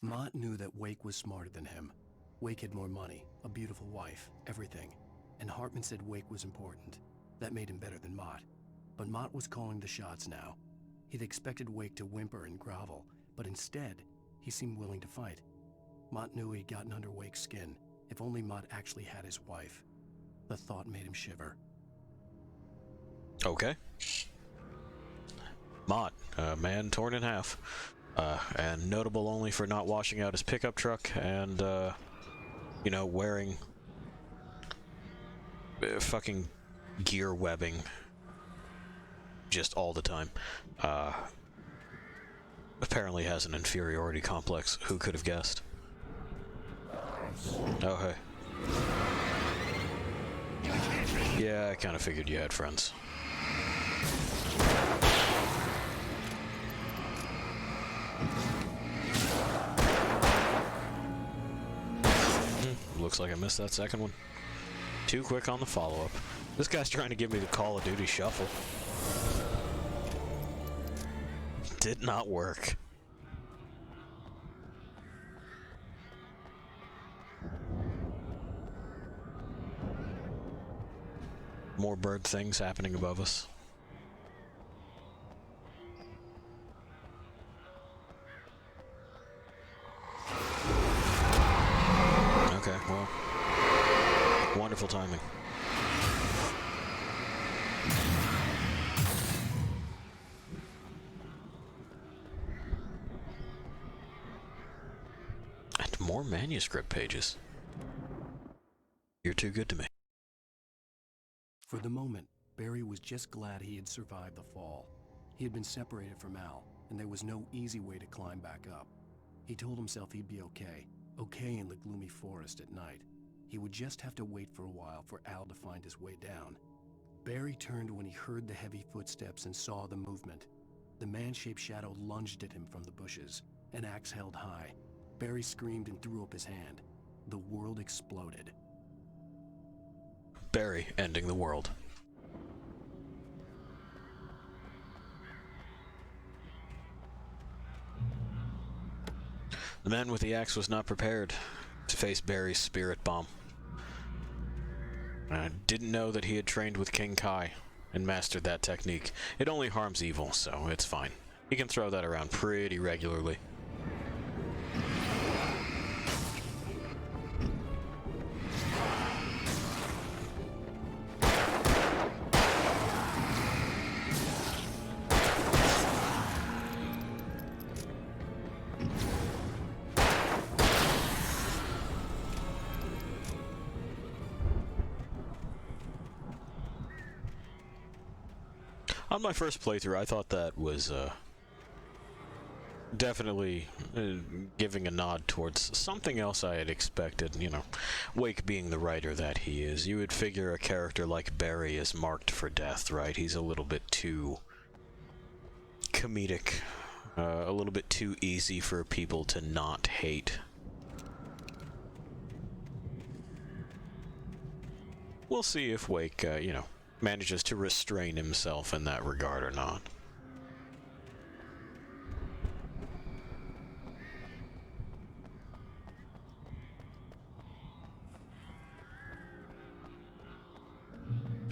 Mott knew that Wake was smarter than him. Wake had more money, a beautiful wife, everything. And Hartman said Wake was important. That made him better than Mott. But Mott was calling the shots now. He'd expected Wake to whimper and grovel, but instead, he seemed willing to fight. Mott knew he'd gotten under Wake's skin. If only Mott actually had his wife. The thought made him shiver. Okay. Mott, a man torn in half. And notable only for not washing out his pickup truck and, you know, wearing fucking gear webbing just all the time. Apparently has an inferiority complex. Who could have guessed? Oh, hey. Yeah, I kind of figured you had friends. Looks like I missed that second one. Too quick on the follow-up. This guy's trying to give me the Call of Duty shuffle. Did not work. More bird things happening above us. Okay, well, wonderful timing. And more manuscript pages. You're too good to me. For the moment, Barry was just glad he had survived the fall. He had been separated from Al, and there was no easy way to climb back up. He told himself he'd be okay in the gloomy forest at night. He would just have to wait for a while for Al to find his way down. Barry turned when he heard the heavy footsteps and saw the movement. The man-shaped shadow lunged at him from the bushes, an axe held high. Barry screamed and threw up his hand. The world exploded. Barry ending the world. The man with the axe was not prepared to face Barry's spirit bomb. I didn't know that he had trained with King Kai and mastered that technique. It only harms evil, so it's fine. He can throw that around pretty regularly. On my first playthrough, I thought that was definitely giving a nod towards something else I had expected. You know, Wake being the writer that he is, you would figure a character like Barry is marked for death, right? He's a little bit too comedic, a little bit too easy for people to not hate. We'll see if Wake, you know, manages to restrain himself in that regard or not.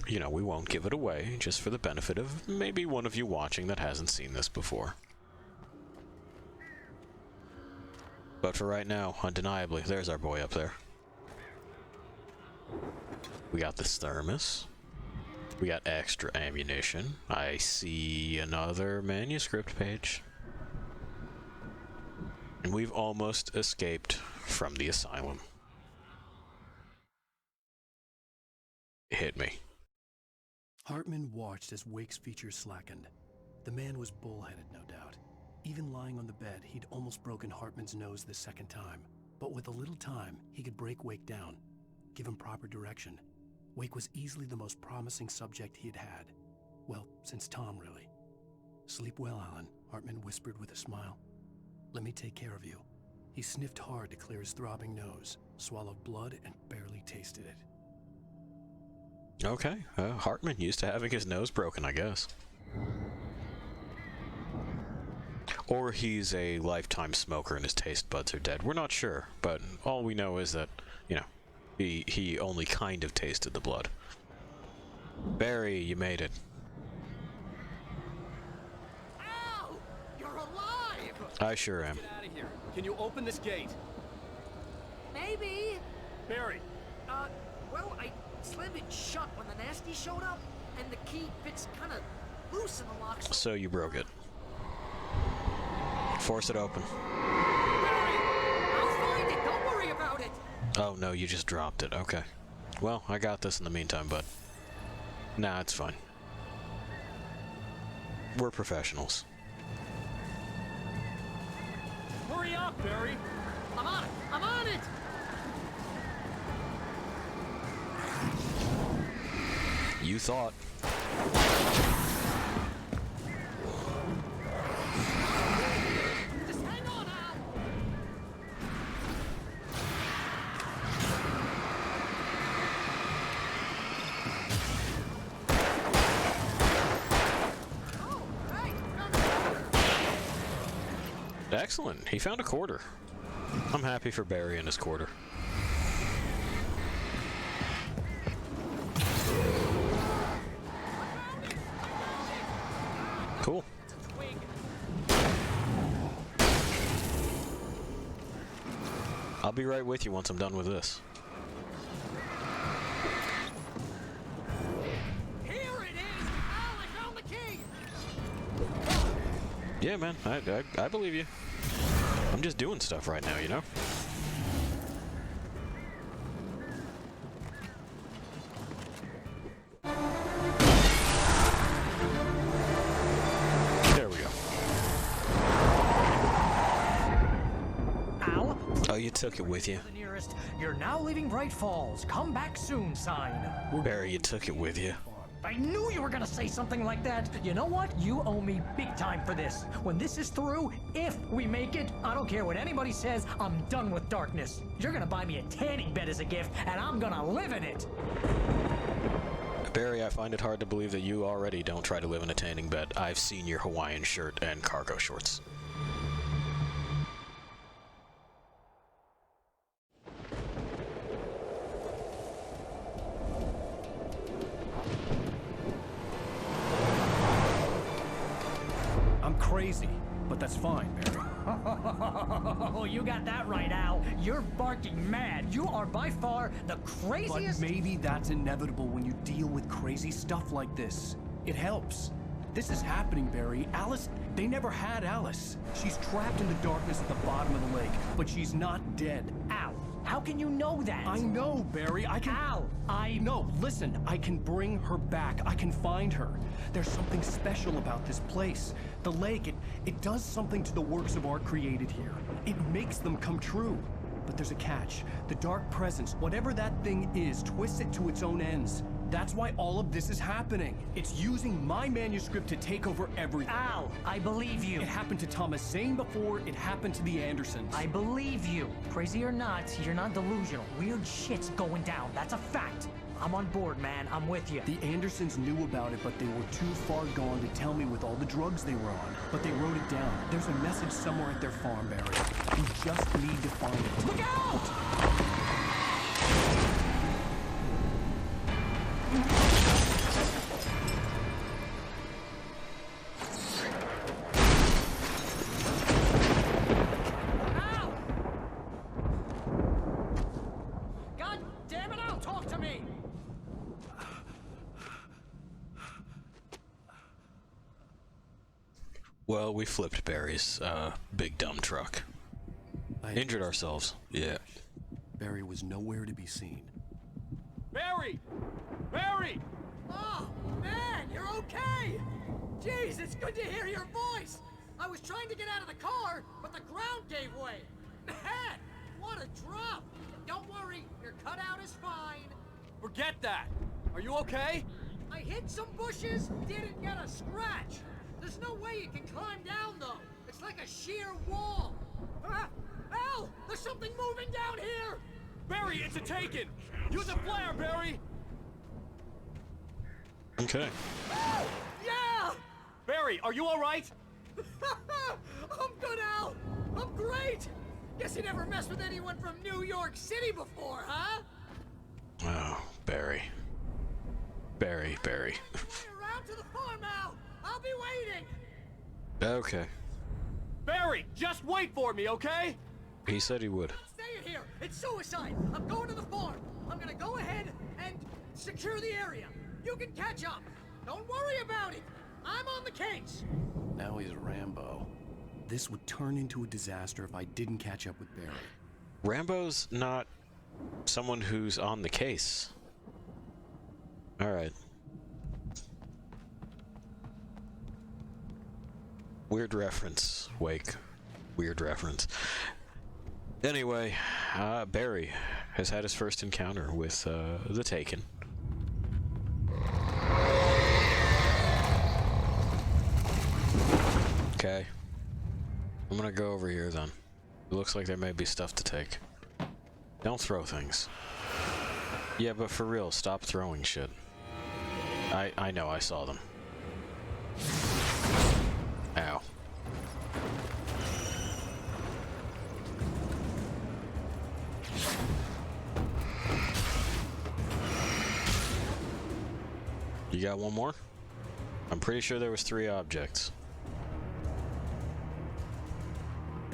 You know, we won't give it away, just for the benefit of maybe one of you watching that hasn't seen this before. But for right now, undeniably, there's our boy up there. We got this thermos. We got extra ammunition. I see another manuscript page. And we've almost escaped from the asylum. Hit me. Hartman watched as Wake's features slackened. The man was bullheaded, no doubt. Even lying on the bed, he'd almost broken Hartman's nose the second time. But with a little time, he could break Wake down, give him proper direction. Wake was easily the most promising subject he had had. Well, since Tom, really. Sleep well, Alan, Hartman whispered with a smile. Let me take care of you. He sniffed hard to clear his throbbing nose, swallowed blood, and barely tasted it. Okay, Hartman used to having his nose broken, I guess. Or he's a lifetime smoker and his taste buds are dead. We're not sure, but all we know is that, you know, he only kind of tasted the blood. Barry, you made it. Al! You're alive! I sure am. Get out of here. Can you open this gate? Maybe. Barry. Well, I slammed it shut when the nasty showed up, and the key fits kind of loose in the lock. So you broke it. Force it open. Barry! I'll find it! Don't worry about it! Oh no, you just dropped it. Okay. Well, I got this in the meantime, bud. Nah, it's fine. We're professionals. Hurry up, Barry. I'm on it! I'm on it! You thought. Just hang on, Al! Oh, hey! Found a quarter. Excellent. He found a quarter. I'm happy for Barry and his quarter. Cool. I'll be right with you once I'm done with this. Here it is! Al, I found the key! Yeah, man. I believe you. I'm just doing stuff right now, you know? There we go. Al? Oh, you took it with you. The nearest. You're now leaving Bright Falls. Come back soon sign. Barry, you took it with you. I knew you were gonna say something like that. You know what? You owe me big time for this. When this is through, if we make it, I don't care what anybody says, I'm done with darkness. You're gonna buy me a tanning bed as a gift, and I'm gonna live in it. Barry, I find it hard to believe that you already don't try to live in a tanning bed. I've seen your Hawaiian shirt and cargo shorts. Crazy, but that's fine, Barry. Oh, you got that right, Al. You're barking mad. You are by far the craziest. But maybe that's inevitable when you deal with crazy stuff like this. It helps. This is happening, Barry. Alice, they never had Alice. She's trapped in the darkness at the bottom of the lake, but she's not dead. Al, how can you know that? I know, Barry. I can... Al, No, listen. I can bring her back. I can find her. There's something special about this place. The lake, it does something to the works of art created here. It makes them come true. But there's a catch. The dark presence, whatever that thing is, twists it to its own ends. That's why all of this is happening. It's using my manuscript to take over everything. Al, I believe you. It happened to Thomas Zane before, it happened to the Andersons. I believe you. Crazy or not, you're not delusional. Weird shit's going down. That's a fact. I'm on board, man. I'm with you. The Andersons knew about it, but they were too far gone to tell me with all the drugs they were on. But they wrote it down. There's a message somewhere at their farm, Barry. We just need to find it. Look out! God damn it, Al, talk to me! Well, we flipped Barry's big dumb truck. Injured ourselves. Yeah. Barry was nowhere to be seen. Barry! Barry! Oh, man, you're okay! Jeez, it's good to hear your voice! I was trying to get out of the car, but the ground gave way! Man, what a drop! Don't worry, your cutout is fine. Forget that! Are you okay? I hit some bushes, didn't get a scratch. There's no way you can climb down, though. It's like a sheer wall. Al, there's something moving down here! Barry, it's a taken! Use a flare, Barry! Okay. Oh, yeah! Barry, are you alright? I'm good, Al! I'm great! Guess you never messed with anyone from New York City before, huh? Oh, Barry. Barry. Around to the farm, Al! I'll be waiting! Okay. Barry, just wait for me, okay? He said he would. Stay in here! It's suicide! I'm going to the farm! I'm gonna go ahead and secure the area. You can catch up. Don't worry about it. I'm on the case. Now he's Rambo. This would turn into a disaster if I didn't catch up with Barry. Rambo's not someone who's on the case. Alright. Weird reference, Wake. Weird reference. Anyway, Barry has had his first encounter with the Taken. Okay. I'm gonna go over here then. It looks like there may be stuff to take. Don't throw things. Yeah, but for real, stop throwing shit. I know, I saw them. Ow. You got one more? I'm pretty sure there was 3 objects.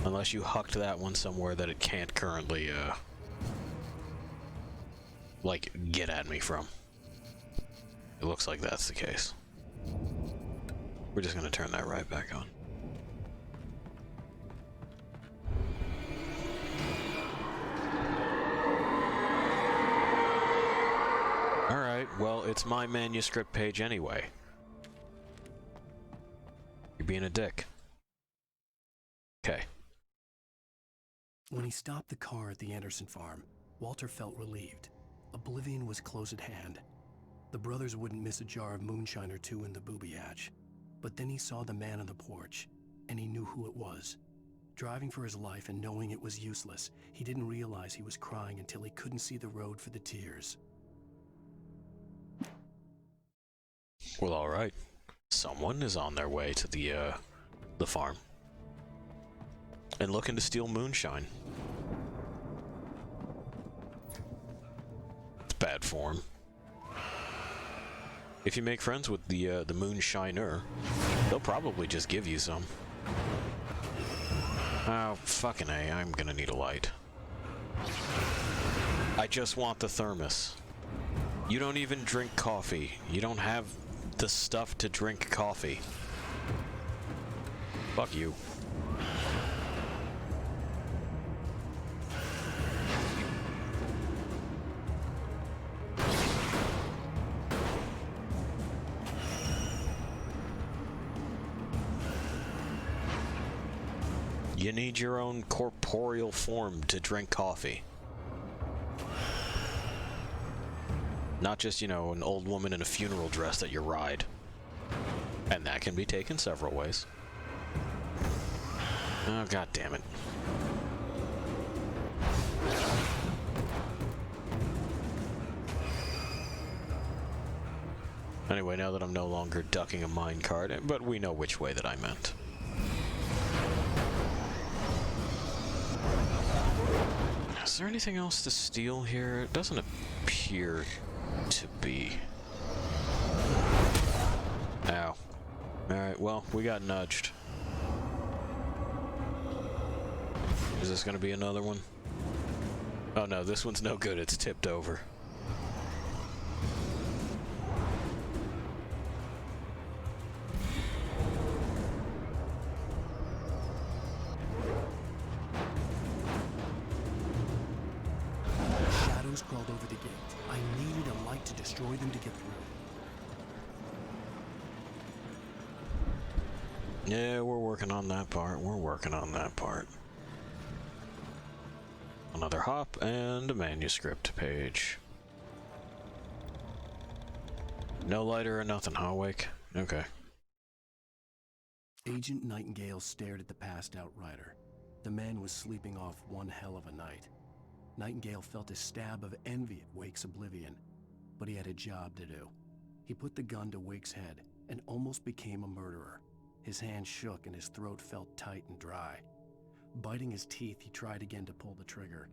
Unless you hucked that one somewhere that it can't currently, like, get at me from. It looks like that's the case. We're just gonna turn that right back on. Alright, well, it's my manuscript page anyway. You're being a dick. Okay. When he stopped the car at the Anderson farm, Walter felt relieved. Oblivion was close at hand. The brothers wouldn't miss a jar of moonshine or two in the booby hatch. But then he saw the man on the porch, and he knew who it was. Driving for his life and knowing it was useless, he didn't realize he was crying until he couldn't see the road for the tears. Well, alright. Someone is on their way to the farm. And looking to steal moonshine. It's bad form. If you make friends with the moonshiner, they'll probably just give you some. Oh, fucking A, I'm gonna need a light. I just want the thermos. You don't even drink coffee. You don't have the stuff to drink coffee. Fuck you. You need your own corporeal form to drink coffee. Not just, you know, an old woman in a funeral dress that you ride. And that can be taken several ways. Oh, god damn it. Anyway, now that I'm no longer ducking a minecart, but we know which way that I meant. Is there anything else to steal here? It doesn't appear to be. Ow. Alright, well, we got nudged. Is this gonna be another one? Oh no, this one's no good, it's tipped over. Shadows crawled over the gate. I needed a light to destroy them to get through. Yeah, we're working on that part. We're working on that part. Another hop and a manuscript page. No lighter or nothing, huh, Wake? Okay. Agent Nightingale stared at the passed-out rider. The man was sleeping off one hell of a night. Nightingale felt a stab of envy at Wake's oblivion, but he had a job to do. He put the gun to Wake's head and almost became a murderer. His hand shook and his throat felt tight and dry. Biting his teeth, he tried again to pull the trigger.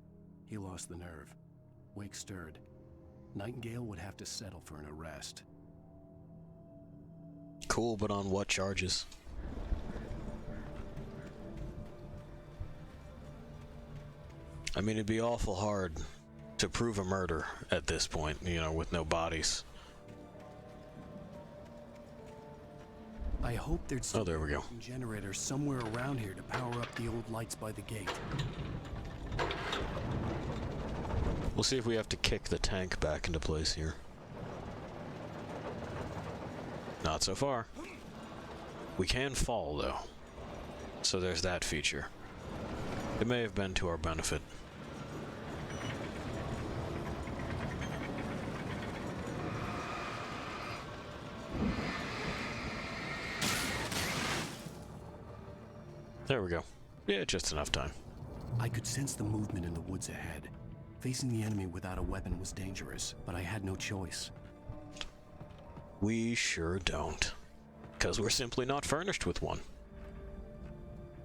He lost the nerve. Wake stirred. Nightingale would have to settle for an arrest. Cool, but on what charges? I mean, it'd be awful hard to prove a murder at this point, you know, with no bodies. I hope there'd still there we go. be a generator somewhere around here to power up the old lights by the gate. We'll see if we have to kick the tank back into place here. Not so far. We can fall, though. So there's that feature. It may have been to our benefit. There we go. Yeah, just enough time. I could sense the movement in the woods ahead. Facing the enemy without a weapon was dangerous, but I had no choice. We sure don't. Because we're simply not furnished with one.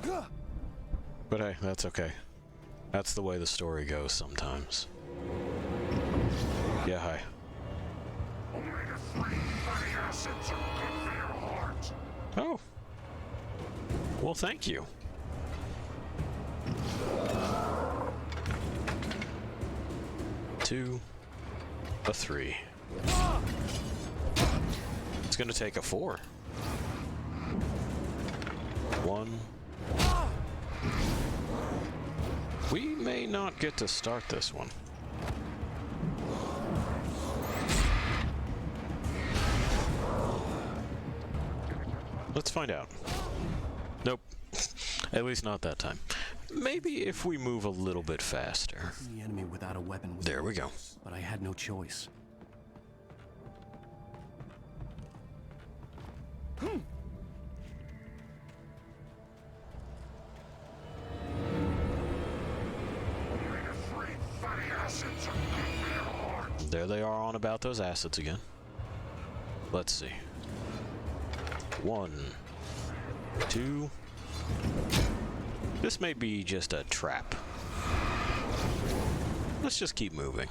But hey, that's okay. That's the way the story goes sometimes. Yeah, hi. Oh. Well, thank you. Two, a 3. It's gonna take a 4. 1. We may not get to start this one. Let's find out. Nope. At least not that time. Maybe if we move a little bit faster. The enemy without a weapon was there we go. But I had no choice. There they are on about those acids again. Let's see. 1, 2. This may be just a trap. Let's just keep moving.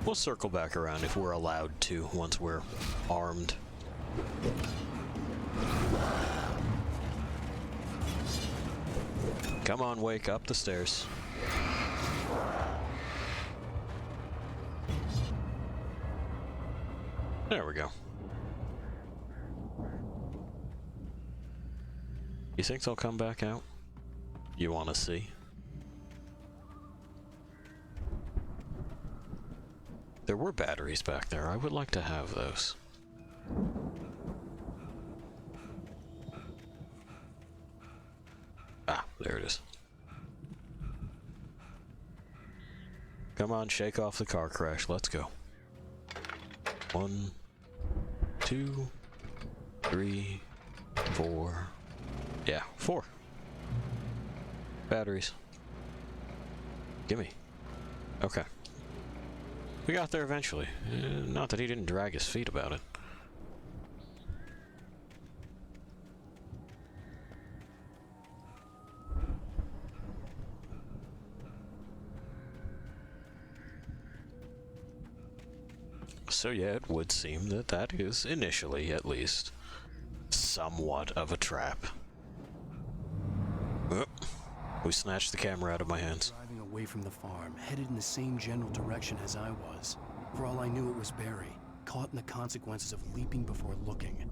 We'll circle back around if we're allowed to once we're armed. Come on, Wake, up the stairs. There we go. You think they'll come back out? You want to see? There were batteries back there. I would like to have those. Ah, there it is. Come on, shake off the car crash. Let's go. 1, 2, 3, 4. Yeah, 4. Batteries. Gimme. Okay. We got there eventually. Not that he didn't drag his feet about it. So yeah, it would seem that that is, initially at least, somewhat of a trap. Oh, we snatched the camera out of my hands. Driving away from the farm, headed in the same general direction as I was. For all I knew, it was Barry, caught in the consequences of leaping before looking.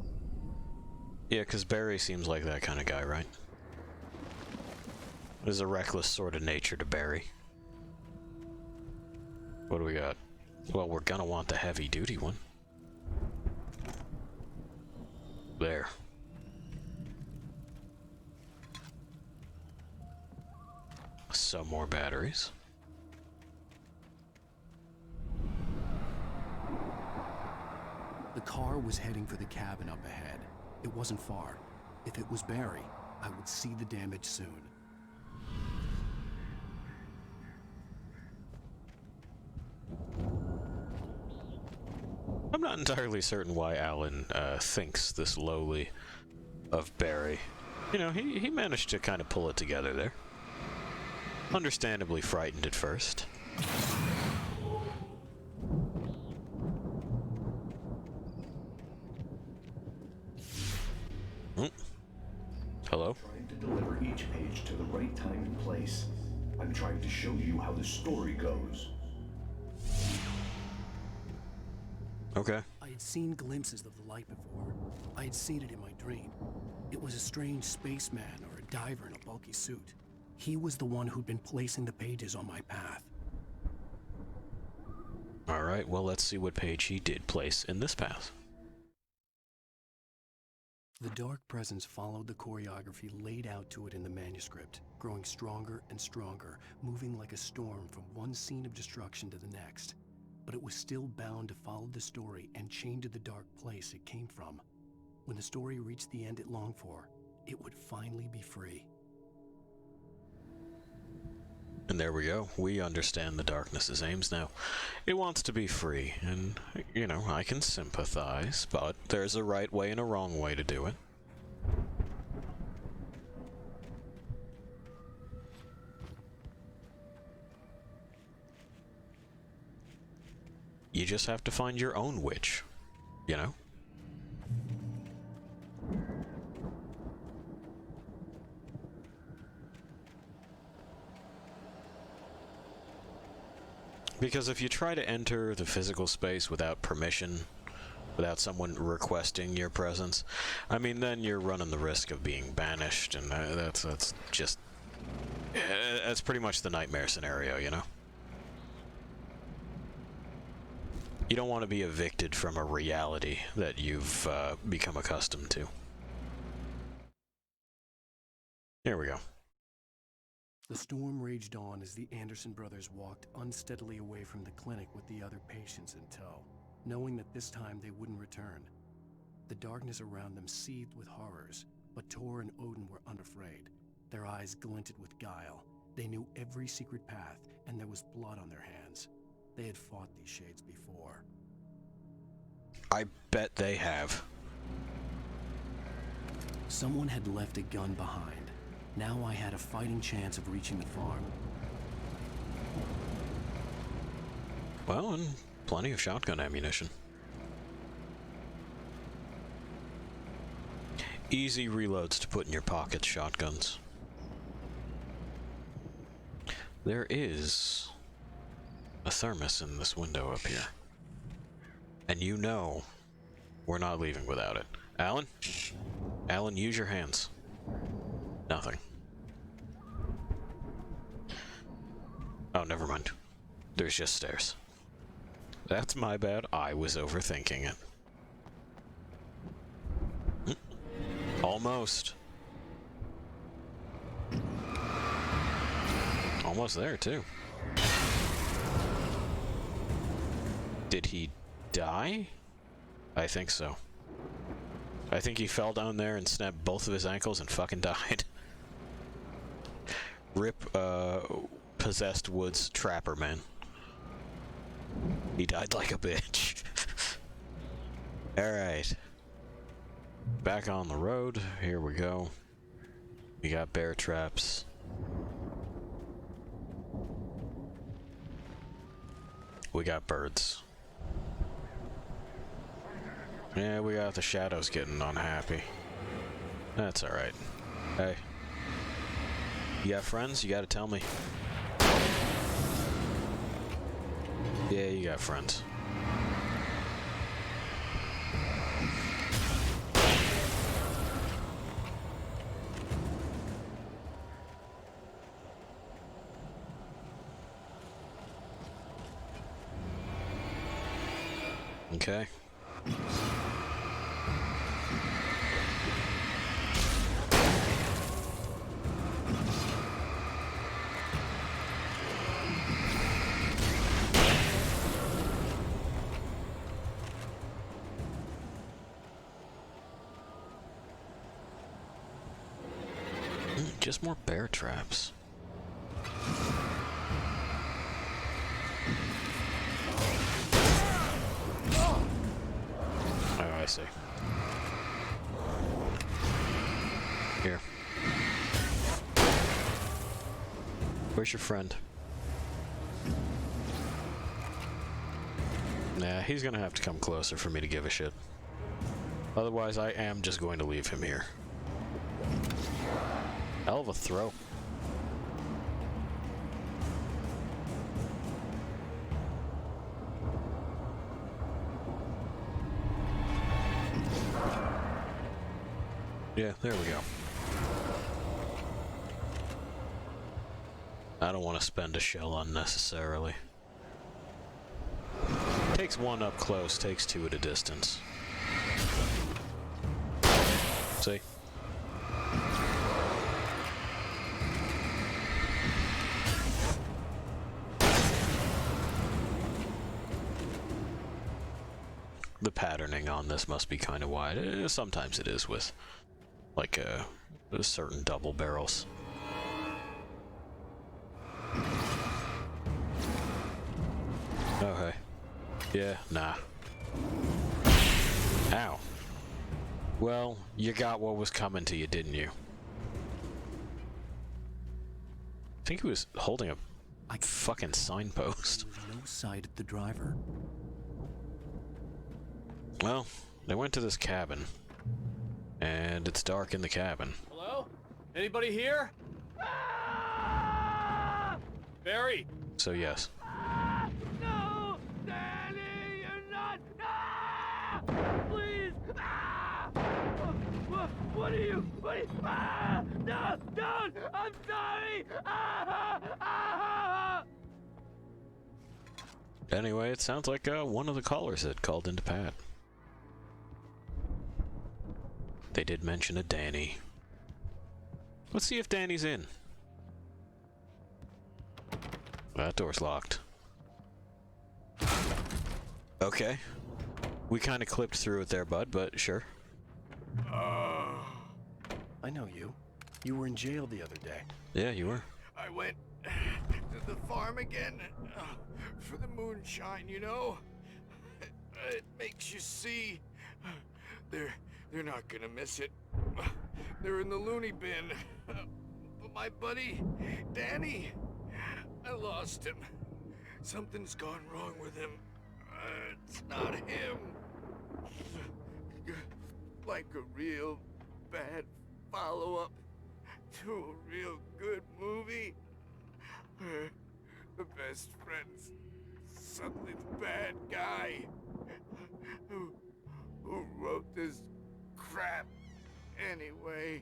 Yeah, because Barry seems like that kind of guy, right? There's a reckless sort of nature to Barry. What do we got? Well, we're gonna want the heavy-duty one. There. Some more batteries. The car was heading for the cabin up ahead. It wasn't far. If it was Barry, I would see the damage soon. I'm not entirely certain why Alan thinks this lowly of Barry. You know, he managed to kind of pull it together there. Understandably frightened at first. Hello? Trying to deliver each page to the right time and place. I'm trying to show you how the story goes. Okay. I had seen glimpses of the light before. I had seen it in my dream. It was a strange spaceman or a diver in a bulky suit. He was the one who'd been placing the pages on my path. Alright, well let's see what page he did place in this path. The dark presence followed the choreography laid out to it in the manuscript, growing stronger and stronger, moving like a storm from one scene of destruction to the next. But it was still bound to follow the story and chained to the dark place it came from. When the story reached the end it longed for, it would finally be free. And there we go. We understand the darkness's aims now. It wants to be free, and, you know, I can sympathize, but there's a right way and a wrong way to do it. You just have to find your own witch, you know? Because if you try to enter the physical space without permission, without someone requesting your presence, I mean, then you're running the risk of being banished, and that's just... that's pretty much the nightmare scenario, you know? You don't want to be evicted from a reality that you've become accustomed to. Here we go. The storm raged on as the Anderson brothers walked unsteadily away from the clinic with the other patients in tow, knowing that this time they wouldn't return. The darkness around them seethed with horrors, but Tor and Odin were unafraid. Their eyes glinted with guile. They knew every secret path, and there was blood on their hands. They had fought these shades before. I bet they have. Someone had left a gun behind. Now I had a fighting chance of reaching the farm. Well, and plenty of shotgun ammunition. Easy reloads to put in your pockets, shotguns. There is a thermos in this window up here. And you know we're not leaving without it. Alan? Alan, use your hands. Nothing. Oh, never mind. There's just stairs. That's my bad. I was overthinking it. Almost. Almost there, too. Did he die? I think so. I think he fell down there and snapped both of his ankles and fucking died. Rip, Possessed Woods Trapper, man. He died like a bitch. Alright. Back on the road. Here we go. We got bear traps. We got birds. Yeah, we got the shadows getting unhappy. That's alright. Hey. You got friends? You gotta tell me. Yeah, you got friends. Okay. Just more bear traps. Oh, I see. Here. Where's your friend? Nah, he's gonna have to come closer for me to give a shit. Otherwise, I am just going to leave him here. Hell of a throw. Yeah, there we go. I don't want to spend a shell unnecessarily. Takes one up close, takes two at a distance. See? The patterning on this must be kind of wide. Sometimes it is with, like, certain double barrels. Oh, hey. Yeah, nah. Ow. Well, you got what was coming to you, didn't you? I think he was holding a fucking signpost. No sight of the driver. Well, they went to this cabin, and it's dark in the cabin. Hello? Anybody here? Ah! Barry! So yes. Ah! No! Danny, you're not! Ah! Please! Ah! What are you? Ah! No! Don't! I'm sorry! Ah! Ah! Anyway, it sounds like one of the callers had called into Pat. They did mention a Danny. Let's see if Danny's in. That door's locked. Okay. We kind of clipped through it there, bud, but sure. I know you. You were in jail the other day. Yeah, you were. I went to the farm again for the moonshine, you know? It makes you see. They're not gonna miss it. They're in the loony bin. But my buddy, Danny, I lost him. Something's gone wrong with him. It's not him. Like a real bad follow-up to a real good movie. The best friend's suddenly the bad guy. Who wrote this crap anyway?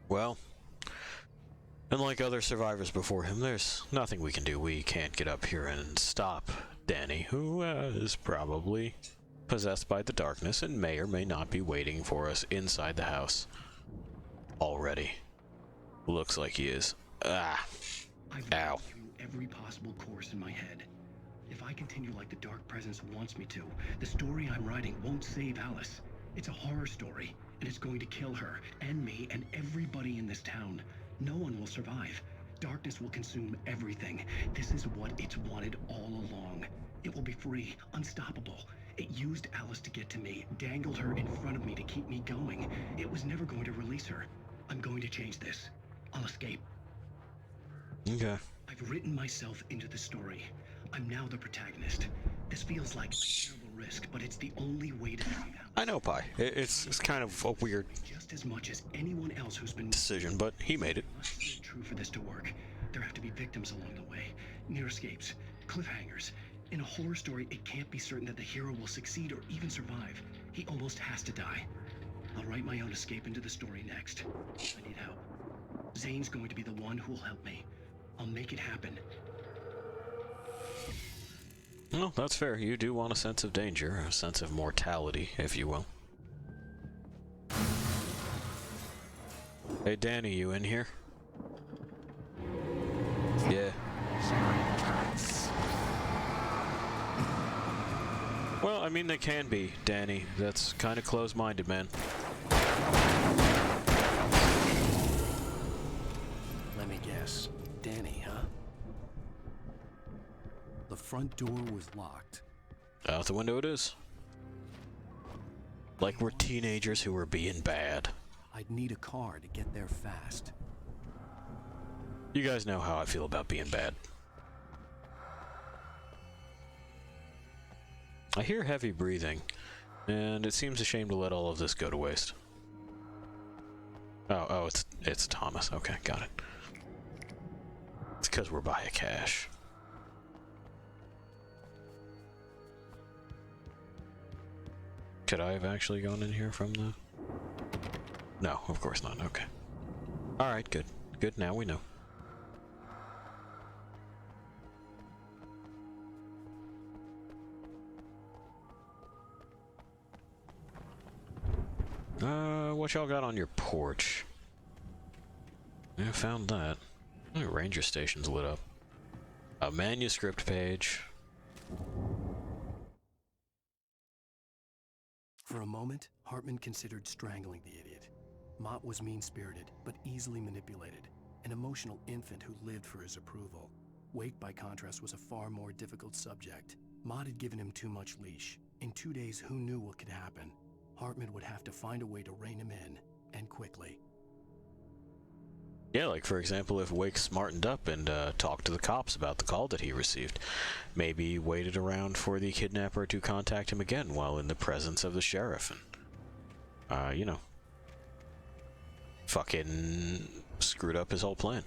Well, unlike other survivors before him, there's nothing we can do. We can't get up here and stop Danny, who is probably possessed by the darkness and may or may not be waiting for us inside the house already. Looks like he is. Ah. I've Ow. gone through every possible course in my head. If I continue like the Dark Presence wants me to, the story I'm writing won't save Alice. It's a horror story, and it's going to kill her, and me, and everybody in this town. No one will survive. Darkness will consume everything. This is what it's wanted all along. It will be free, unstoppable. It used Alice to get to me, dangled her in front of me to keep me going. It was never going to release her. I'm going to change this. I'll escape. Okay. I've written myself into the story. I'm now the protagonist. This feels like a terrible risk, but it's the only way to save Alice. I know, Pi. It's kind of a weird Just as much as anyone else who's been decision, but he made it. must stay true for this to work. There have to be victims along the way, near escapes, cliffhangers. In a horror story, it can't be certain that the hero will succeed or even survive. He almost has to die. I'll write my own escape into the story next. I need help. Zane's going to be the one who'll help me. I'll make it happen. Well, that's fair. You do want a sense of danger, a sense of mortality, if you will. Hey, Danny, you in here? Yeah. Well, I mean, they can be, Danny. That's kind of close-minded, man. Let me guess. Danny, huh? The front door was locked. Out the window it is. Like we're teenagers who are being bad. I'd need a car to get there fast. You guys know how I feel about being bad. I hear heavy breathing, and it seems a shame to let all of this go to waste. Oh, it's Thomas. Okay, got it. It's because we're by a cache. Could I have actually gone in here from the... No, of course not. Okay. Alright, good. Good, now we know. What y'all got on your porch? Yeah, found that. Oh, ranger station's lit up. A manuscript page. For a moment, Hartman considered strangling the idiot. Mott was mean-spirited, but easily manipulated. An emotional infant who lived for his approval. Wake, by contrast, was a far more difficult subject. Mott had given him too much leash. In 2 days, who knew what could happen? Hartman would have to find a way to rein him in, and quickly. Yeah, like for example, if Wake smartened up and talked to the cops about the call that he received. Maybe waited around for the kidnapper to contact him again while in the presence of the sheriff and, you know, fucking screwed up his whole plan.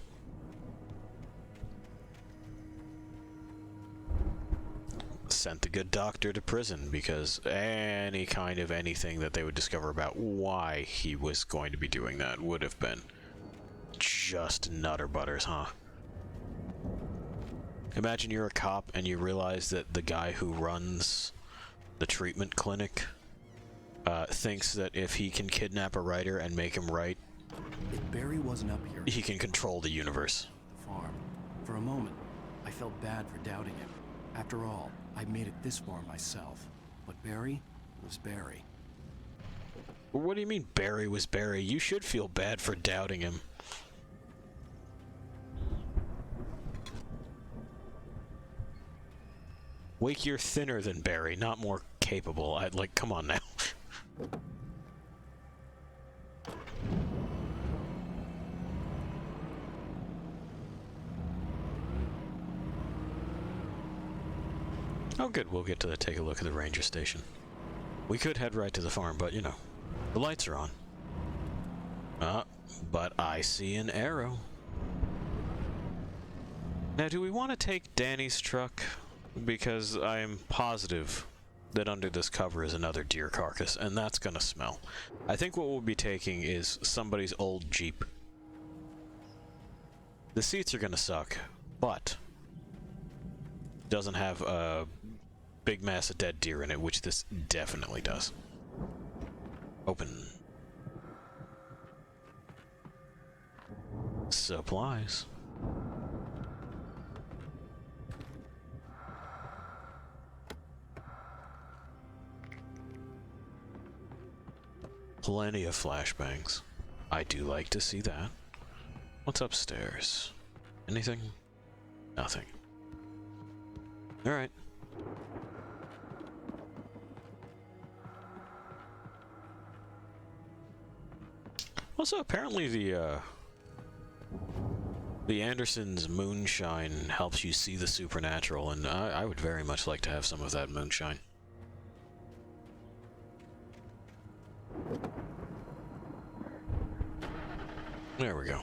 Sent the good doctor to prison because any kind of anything that they would discover about why he was going to be doing that would have been just nutter butters, huh? Imagine you're a cop and you realize that the guy who runs the treatment clinic thinks that if he can kidnap a writer and make him write, If Barry wasn't up here, he can control the universe. the farm. For a moment, I felt bad for doubting him. After all, I made it this far myself. But Barry was Barry. What do you mean Barry was Barry? You should feel bad for doubting him. Wake, you're thinner than Barry, not more capable. Come on now. Oh good, we'll get to take a look at the ranger station. We could head right to the farm, but you know, the lights are on. But I see an arrow. Now, do we want to take Danny's truck? Because I am positive that under this cover is another deer carcass, and that's gonna smell. I think what we'll be taking is somebody's old Jeep. The seats are gonna suck, but doesn't have a big mass of dead deer in it, which this definitely does. Open. Supplies. Plenty of flashbangs. I do like to see that. What's upstairs? Anything? Nothing. Alright. Also, apparently the Anderson's moonshine helps you see the supernatural, and I would very much like to have some of that moonshine. There we go.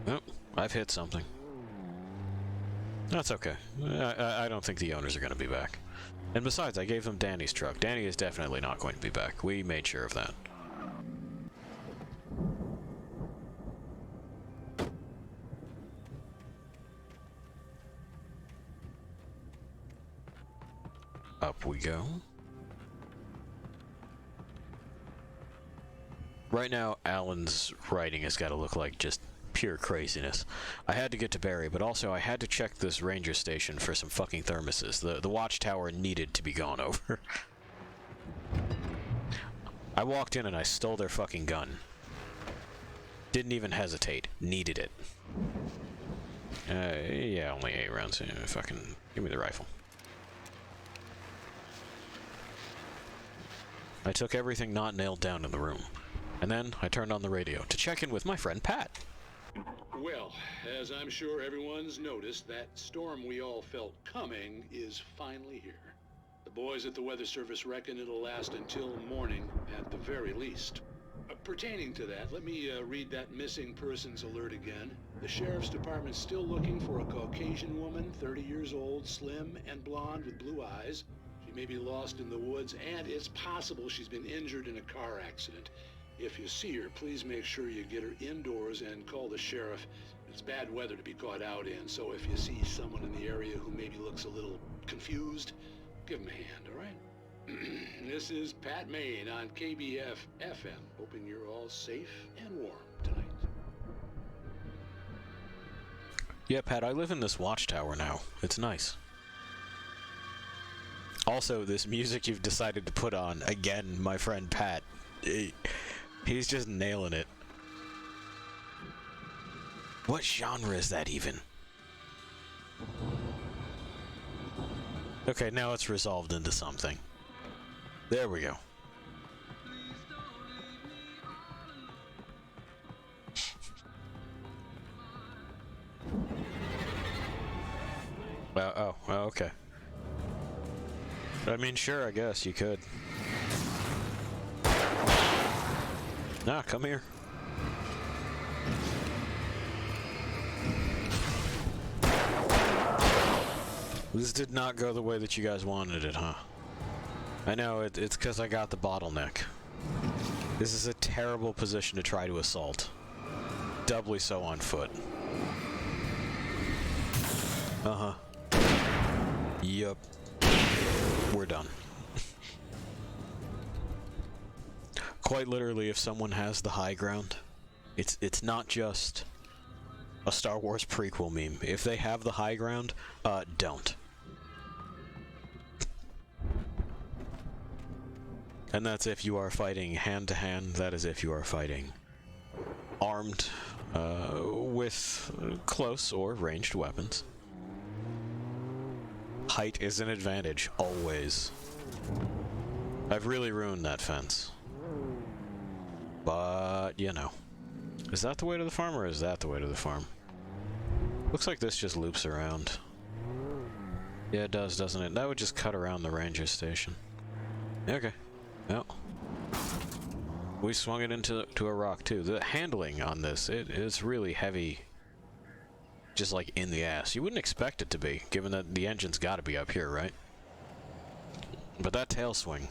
Oh, I've hit something. That's okay. I don't think the owners are going to be back. And besides, I gave them Danny's truck. Danny is definitely not going to be back. We made sure of that. Up we go. Right now, Alan's writing has got to look like just pure craziness. I had to get to Barry, but also I had to check this ranger station for some fucking thermoses. The watchtower needed to be gone over. I walked in and I stole their fucking gun. Didn't even hesitate. Needed it. Yeah, only 8 rounds. Fucking give me the rifle. I took everything not nailed down in the room. And then I turned on the radio to check in with my friend Pat. Well, as I'm sure everyone's noticed, that storm we all felt coming is finally here. The boys at the Weather Service reckon it'll last until morning at the very least. Pertaining to that, let me read that missing persons alert again. The Sheriff's Department's still looking for a Caucasian woman, 30 years old, slim and blonde with blue eyes. She may be lost in the woods, and it's possible she's been injured in a car accident. If you see her, please make sure you get her indoors and call the sheriff. It's bad weather to be caught out in, so if you see someone in the area who maybe looks a little confused, give him a hand, all right? This is Pat Maine on KBF FM, hoping you're all safe and warm tonight. Yeah, Pat, I live in this watchtower now. It's nice. Also, this music you've decided to put on, again, my friend Pat, he's just nailing it. What genre is that even? Okay, now it's resolved into something. There we go. Oh, okay. I mean, sure, I guess you could. Nah, come here. This did not go the way that you guys wanted it, huh? I know, it's because I got the bottleneck. This is a terrible position to try to assault. Doubly so on foot. Uh-huh. Yup. We're done. Quite literally, if someone has the high ground, it's not just a Star Wars prequel meme. If they have the high ground, don't. And that's if you are fighting hand-to-hand, that is if you are fighting armed with close or ranged weapons. Height is an advantage, always. I've really ruined that fence. But, you know. Is that the way to the farm, or is that the way to the farm? Looks like this just loops around. Yeah, it does, doesn't it? That would just cut around the ranger station. Okay. Well. We swung it into a rock, too. The handling on this, it is really heavy. Just like in the ass. You wouldn't expect it to be, given that the engine's got to be up here, right? But that tail swing,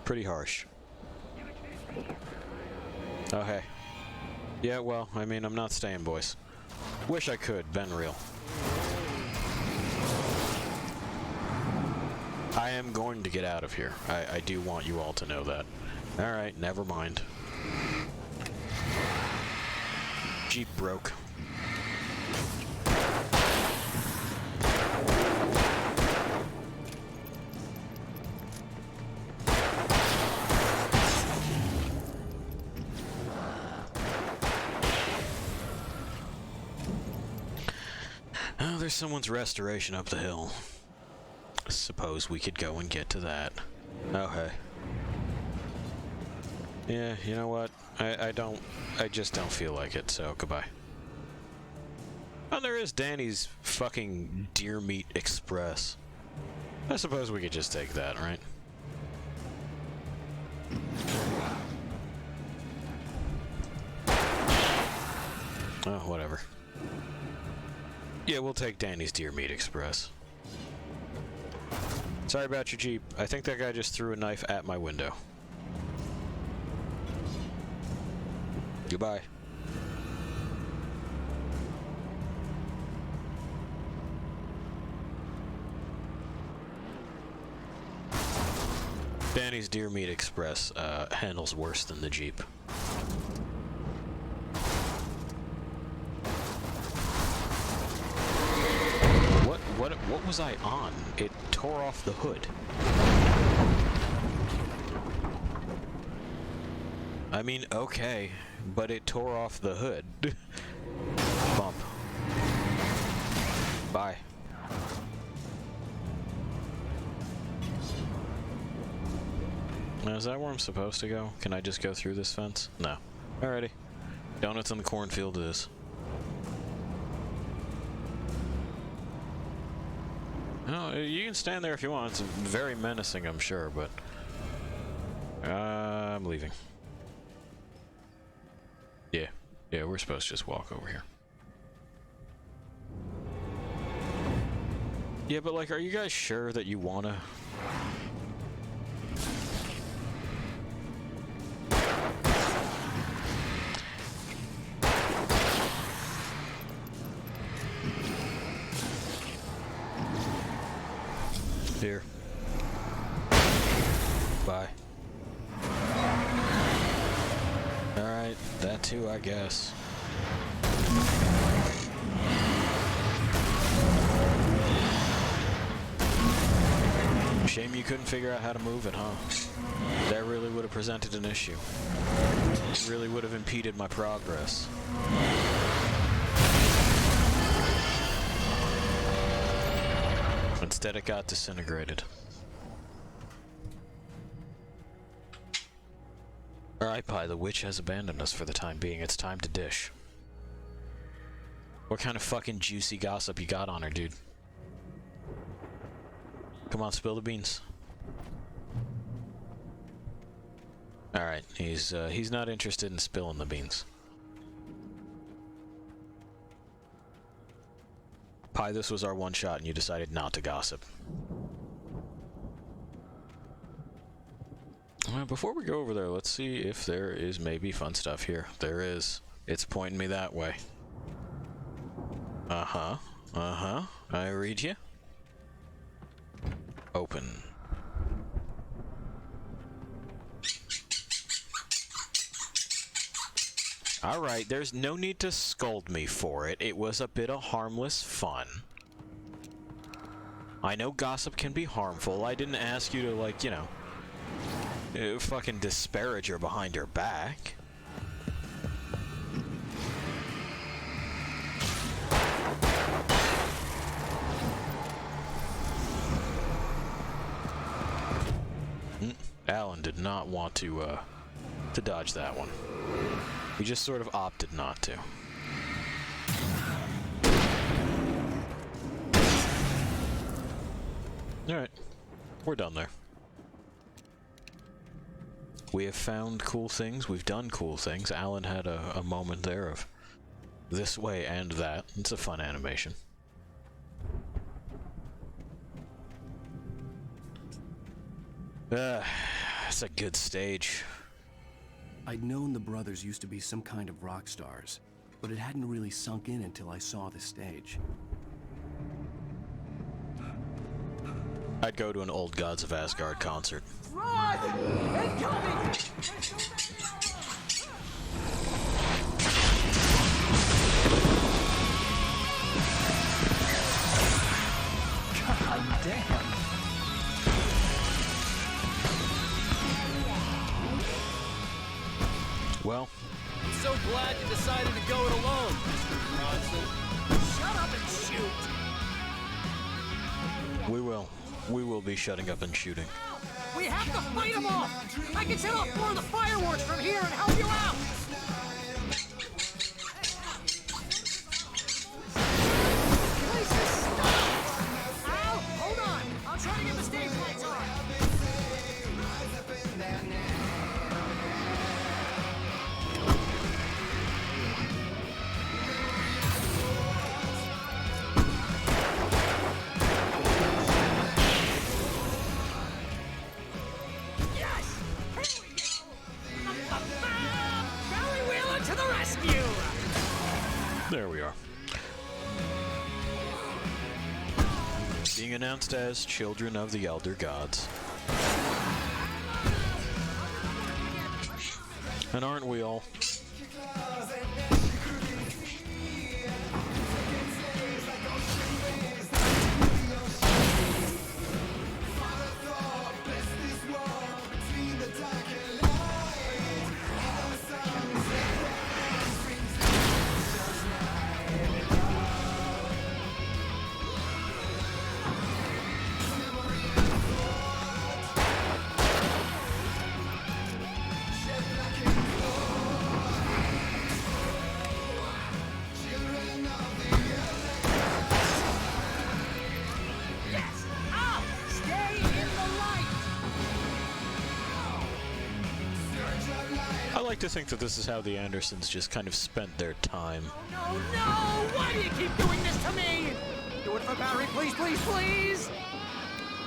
pretty harsh. Oh, hey. Yeah, well, I mean, I'm not staying, boys. Wish I could, been real. I am going to get out of here. I do want you all to know that. Alright, never mind. Jeep broke. there's someone's restoration up the hill. Suppose we could go and get to that. Oh, hey. Yeah, you know what? I just don't feel like it, so goodbye. Oh, there is Danny's fucking Deer Meat Express. I suppose we could just take that, right? Oh, whatever. Yeah, we'll take Danny's Deer Meat Express. Sorry about your Jeep. I think that guy just threw a knife at my window. Goodbye. Danny's Deer Meat Express handles worse than the Jeep. What was I on? It tore off the hood. I mean, okay, but it tore off the hood. Bump. Bye. Now, is that where I'm supposed to go? Can I just go through this fence? No. Alrighty. Donuts in the cornfield it is. No, you can stand there if you want. It's very menacing, I'm sure, but... I'm leaving. Yeah. Yeah, we're supposed to just walk over here. Yeah, but like, are you guys sure that you wanna... Here. Bye. Alright, that too, I guess. Shame you couldn't figure out how to move it, huh? That really would have presented an issue. It really would have impeded my progress. Instead, it got disintegrated. Alright, Pi, the witch has abandoned us for the time being. It's time to dish. What kind of fucking juicy gossip you got on her, dude? Come on, spill the beans. Alright, he's not interested in spilling the beans. Pi, this was our one shot and you decided not to gossip. Well, before we go over there, let's see if there is maybe fun stuff here. There is. It's pointing me that way. Uh-huh. Uh-huh. I read you. Open. Alright, there's no need to scold me for it. It was a bit of harmless fun. I know gossip can be harmful. I didn't ask you to, like, you know, fucking disparage her behind her back. Alan did not want to dodge that one. He just sort of opted not to. Alright. We're done there. We have found cool things. We've done cool things. Alan had a moment there of this way and that. It's a fun animation. It's a good stage. I'd known the brothers used to be some kind of rock stars, but it hadn't really sunk in until I saw the stage. I'd go to an Old Gods of Asgard concert. Run! Incoming! God damn. Well, I'm so glad you decided to go it alone, Mr. Bronson. Shut up and shoot! We will. We will be shutting up and shooting. We have to fight them off! I can set off more of the fireworks from here and help you out! Place is stopped! Al, hold on! I'll try to get the stage lights on! There we are. Being announced as Children of the Elder Gods. And aren't we all? I like to think that this is how the Andersons just kind of spent their time. No, no! Why do you keep doing this to me? Do it for Barry, please, please, please!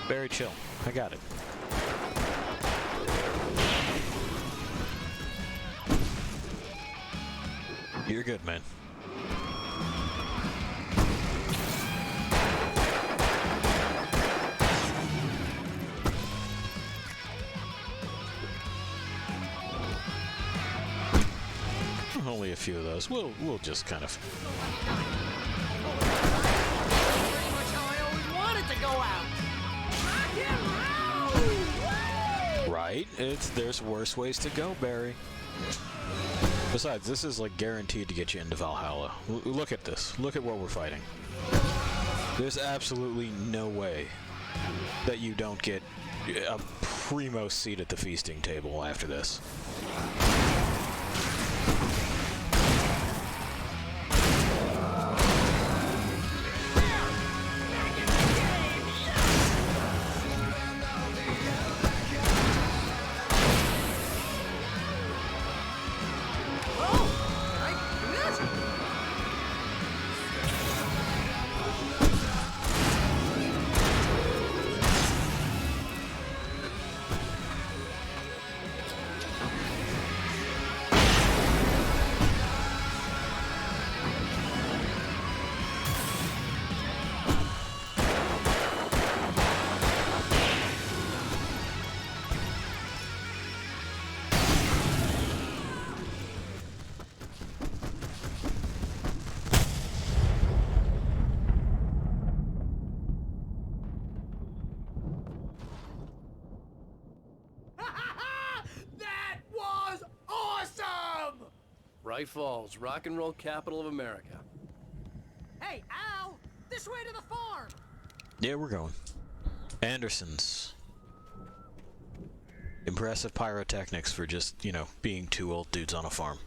Barry, chill. I got it. You're good, man. Only a few of those. We'll just kind of. Pretty much how I always wanted to go out. Right? There's worse ways to go, Barry. Besides, this is like guaranteed to get you into Valhalla. Look at this. Look at what we're fighting. There's absolutely no way that you don't get a primo seat at the feasting table after this. Bright Falls, rock and roll capital of America. Hey, Al! This way to the farm! Yeah, we're going. Andersons. Impressive pyrotechnics for just, you know, being two old dudes on a farm.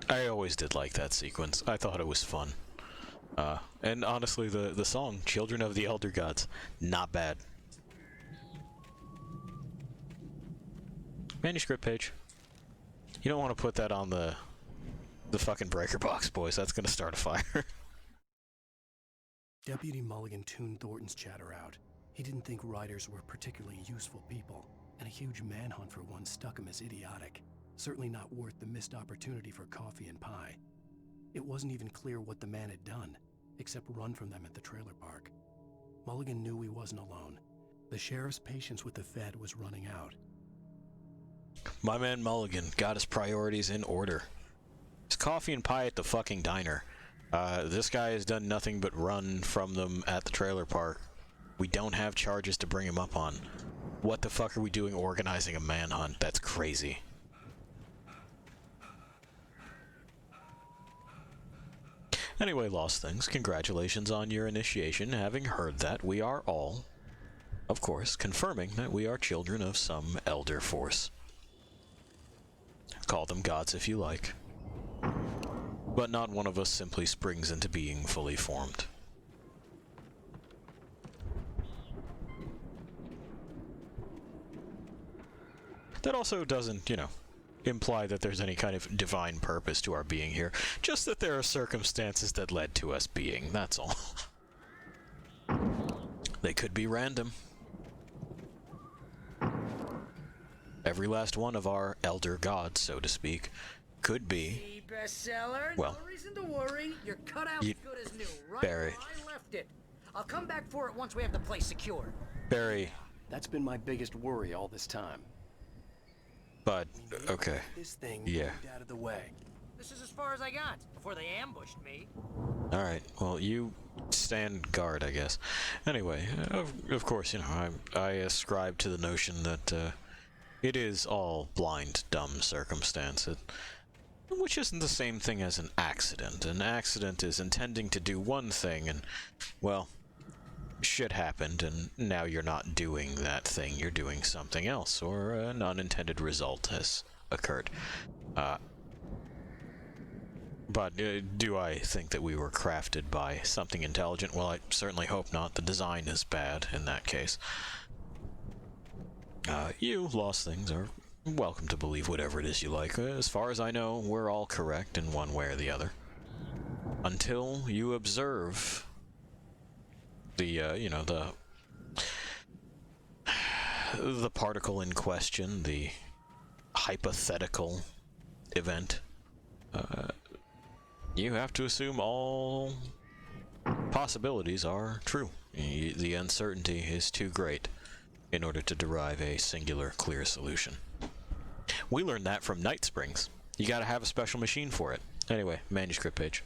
I always did like that sequence. I thought it was fun. And honestly, the song, Children of the Elder Gods, not bad. Manuscript page. You don't want to put that on the fucking breaker box, boys. That's gonna start a fire. Deputy Mulligan tuned Thornton's chatter out. He didn't think riders were particularly useful people, and a huge manhunt for one struck him as idiotic. Certainly not worth the missed opportunity for coffee and pie. It wasn't even clear what the man had done, except run from them at the trailer park. Mulligan knew he wasn't alone. The sheriff's patience with the Fed was running out. My man Mulligan got his priorities in order. It's coffee and pie at the fucking diner. This guy has done nothing but run from them at the trailer park. We don't have charges to bring him up on. What the fuck are we doing organizing a manhunt? That's crazy. Anyway, Lost Things, congratulations on your initiation. Having heard that, we are all, of course, confirming that we are children of some elder force. Call them gods if you like. But not one of us simply springs into being fully formed. That also doesn't, imply that there's any kind of divine purpose to our being here. Just that there are circumstances that led to us being, that's all. They could be random. Every last one of our elder gods, so to speak, could be... bestseller, well, no reason to worry. Your cutout as good as new, right Barry. where I left it. I'll come back for it once we have the place secure. Barry. That's been my biggest worry all this time. But, okay. This thing yeah. moved out of the way. This is as far as I got before they ambushed me. Alright, well, you stand guard, I guess. Anyway, of course, I ascribe to the notion that it is all blind, dumb circumstance, which isn't the same thing as an accident. An accident is intending to do one thing, and, well, shit happened, and now you're not doing that thing, you're doing something else, or an unintended result has occurred. But do I think that we were crafted by something intelligent? Well, I certainly hope not. The design is bad in that case. You, Lost Things, are welcome to believe whatever it is you like. As far as I know, we're all correct in one way or the other. Until you observe the particle in question, the hypothetical event. You have to assume all possibilities are true. The uncertainty is too great in order to derive a singular, clear solution. We learned that from Night Springs. You gotta have a special machine for it. Anyway, manuscript page.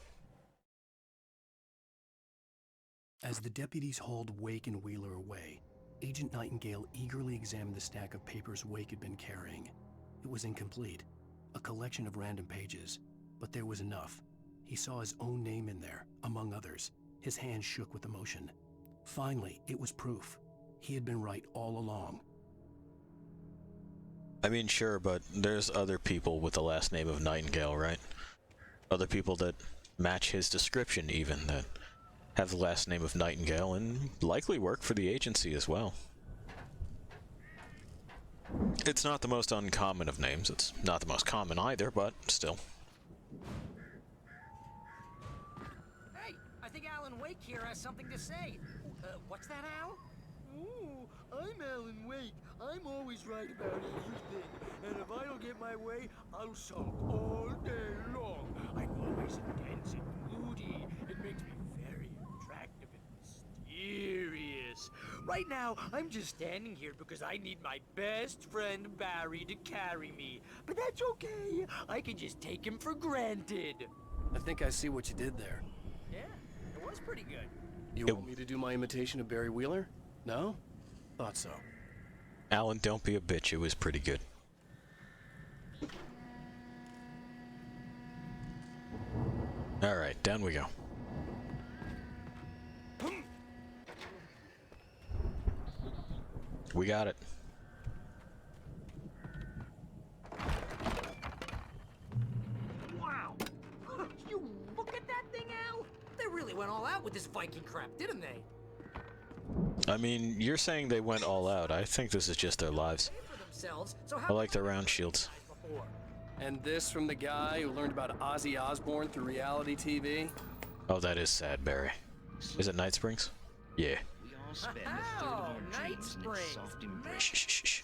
As the deputies hauled Wake and Wheeler away, Agent Nightingale eagerly examined the stack of papers Wake had been carrying. It was incomplete, a collection of random pages, but there was enough. He saw his own name in there, among others. His hands shook with emotion. Finally, it was proof. He had been right all along. I mean, sure, but there's other people with the last name of Nightingale, right? Other people that match his description, even, that have the last name of Nightingale and likely work for the agency as well. It's not the most uncommon of names. It's not the most common either, but still. Hey, I think Alan Wake here has something to say. What's that, Al? Ooh, I'm Alan Wake. I'm always right about everything. And if I don't get my way, I'll sulk all day long. I'm always intense and moody. It makes me very attractive and mysterious. Right now, I'm just standing here because I need my best friend Barry to carry me. But that's okay. I can just take him for granted. I think I see what you did there. Yeah, it was pretty good. You want me to do my imitation of Barry Wheeler? No? Thought so. Alan, don't be a bitch. It was pretty good. Alright, down we go. We got it. Wow! You look at that thing, Al! They really went all out with this Viking crap, didn't they? I mean, you're saying they went all out. I think this is just their lives. I like their round shields. And this from the guy who learned about Ozzy Osbourne through reality TV? Oh, that is sad, Barry. Is it Night Springs? Yeah. Oh, Night Springs. Shh.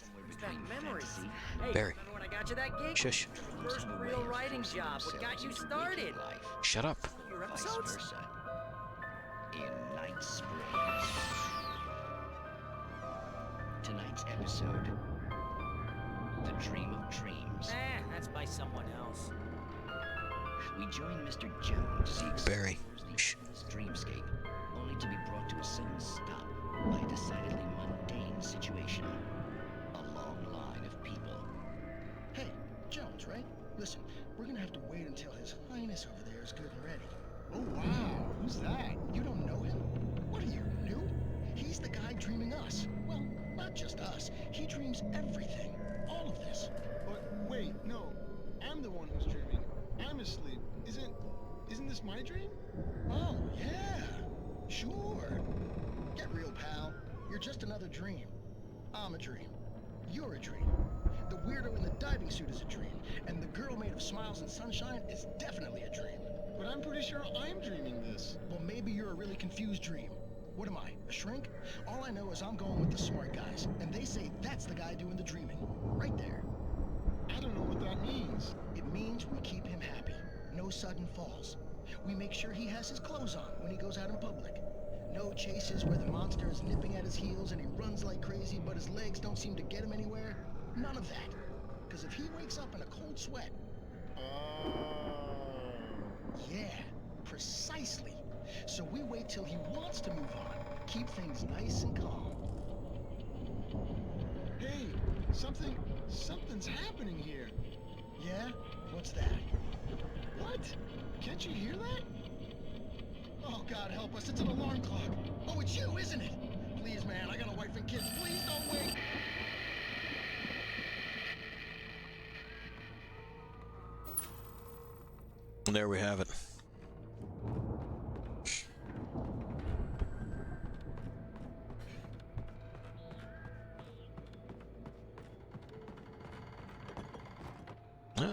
Memories. Hey, Barry. remember when I got you that gig? Shush. First real writing job. What got you started? Shut up. Your episodes? In Night Springs. Tonight's episode, The Dream of Dreams. That's by someone else. We join Mr. Jones as he Barry. explores the dreamscape, only to be brought to a sudden stop by a decidedly mundane situation. A long line of people. Hey, Jones, right? Listen, we're gonna have to wait until His Highness over there is good and ready. Oh, wow. Who's that? You don't know him? What are you, new? He's the guy dreaming us. Well, not just us. He dreams everything. All of this. But wait, no. I'm the one who's dreaming. I'm asleep. Isn't this my dream? Oh, yeah. Sure. Get real, pal. You're just another dream. I'm a dream. You're a dream. The weirdo in the diving suit is a dream, and the girl made of smiles and sunshine is definitely a dream. But I'm pretty sure I'm dreaming this. Well, maybe you're a really confused dream. What am I, a shrink? All I know is I'm going with the smart guys, and they say that's the guy doing the dreaming. Right there. I don't know what that means. It means we keep him happy. No sudden falls. We make sure he has his clothes on when he goes out in public. No chases where the monster is nipping at his heels and he runs like crazy, but his legs don't seem to get him anywhere. None of that. Because if he wakes up in a cold sweat... Yeah, precisely. So we wait till he wants to move on. Keep things nice and calm. Hey, something's happening here. Yeah? What's that? What? Can't you hear that? Oh, God help us, it's an alarm clock. Oh, it's you, isn't it? Please, man, I got a wife and kids. Please don't wait. And there we have it.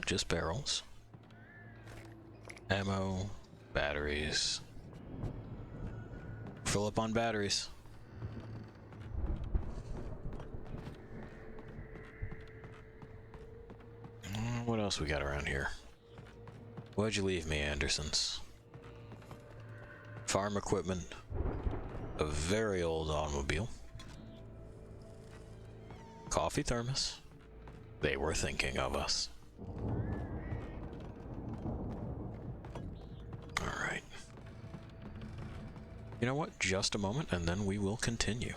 Just barrels. Ammo, batteries. Fill up on batteries. What else we got around here? What'd you leave me, Andersons? Farm equipment. A very old automobile. Coffee thermos. They were thinking of us. Alright. You know what? Just a moment, and then we will continue.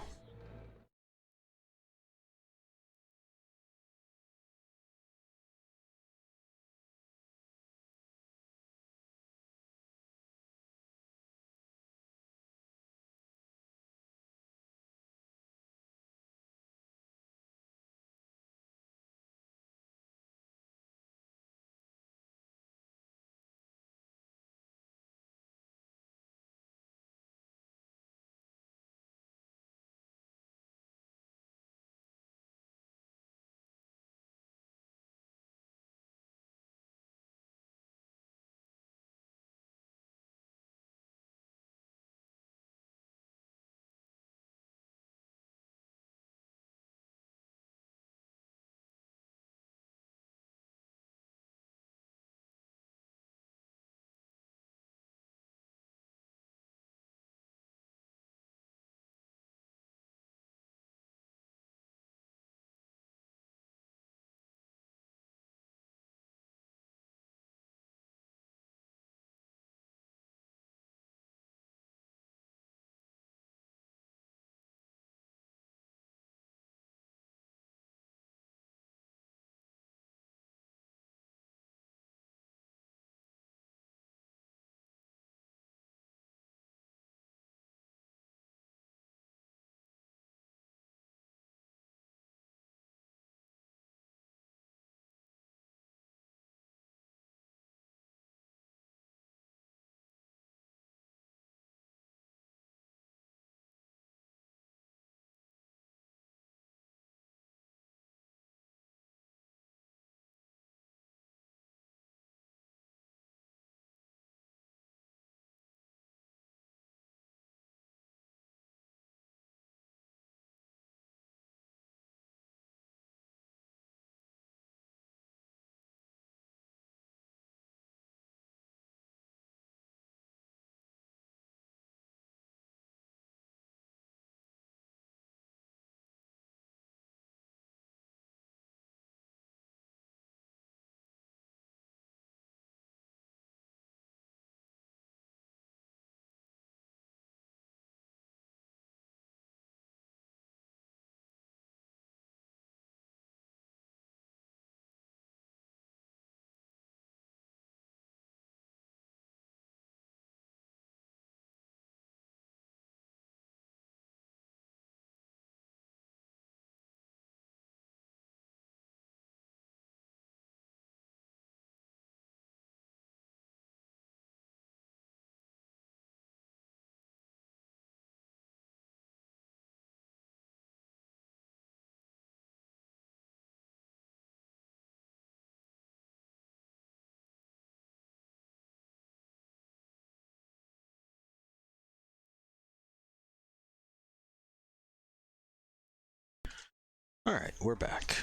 Alright, we're back.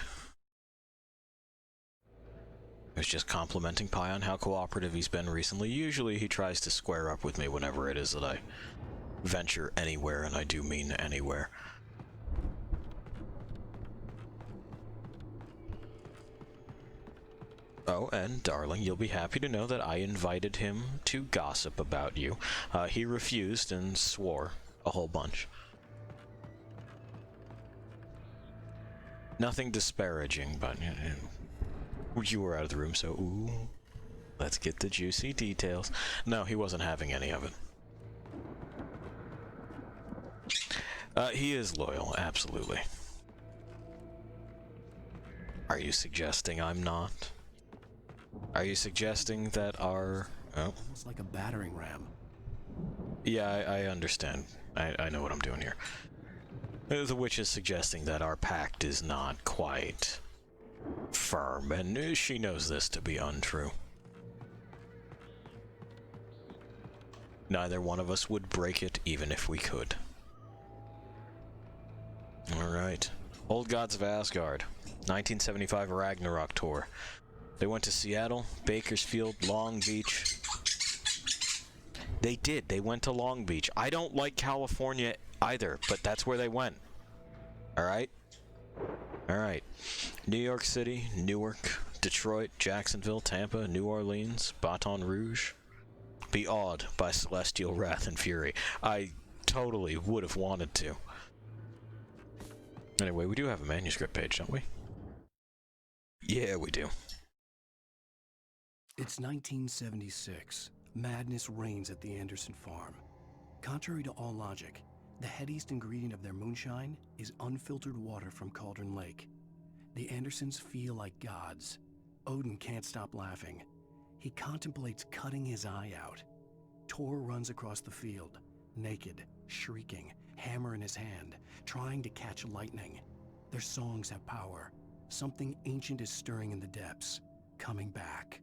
I was just complimenting Pi on how cooperative he's been recently. Usually he tries to square up with me whenever it is that I venture anywhere, and I do mean anywhere. Oh, and darling, you'll be happy to know that I invited him to gossip about you. He refused and swore a whole bunch. Nothing disparaging, but you were out of the room, so ooh, let's get the juicy details. No, he wasn't having any of it. He is loyal, absolutely. Are you suggesting I'm not? Are you suggesting that our... Oh. Almost like a battering ram. Yeah, I understand. I know what I'm doing here. The witch is suggesting that our pact is not quite firm, and she knows this to be untrue. Neither one of us would break it, even if we could. Alright. Old Gods of Asgard. 1975 Ragnarok Tour. They went to Seattle, Bakersfield, Long Beach. They did. They went to Long Beach. I don't like California either, but that's where they went. Alright? Alright. New York City, Newark, Detroit, Jacksonville, Tampa, New Orleans, Baton Rouge. Be awed by celestial wrath and fury. I totally would have wanted to. Anyway, we do have a manuscript page, don't we? Yeah, we do. It's 1976. Madness reigns at the Anderson farm. Contrary to all logic, the headiest ingredient of their moonshine is unfiltered water from Cauldron Lake. The Andersons feel like gods. Odin can't stop laughing. He contemplates cutting his eye out. Tor runs across the field, naked, shrieking, hammer in his hand, trying to catch lightning. Their songs have power. Something ancient is stirring in the depths, coming back.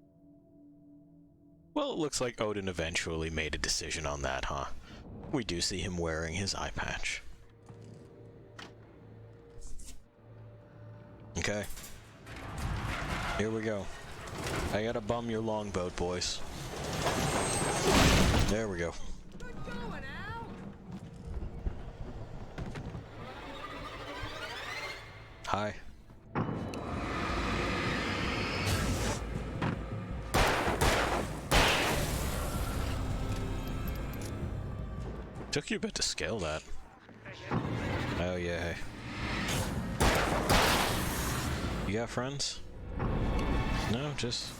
Well, it looks like Odin eventually made a decision on that, huh? We do see him wearing his eye patch. Okay. Here we go. I gotta bum your longboat, boys. There we go. Hi. Took you a bit to scale that. Oh yeah. You got friends? No, just...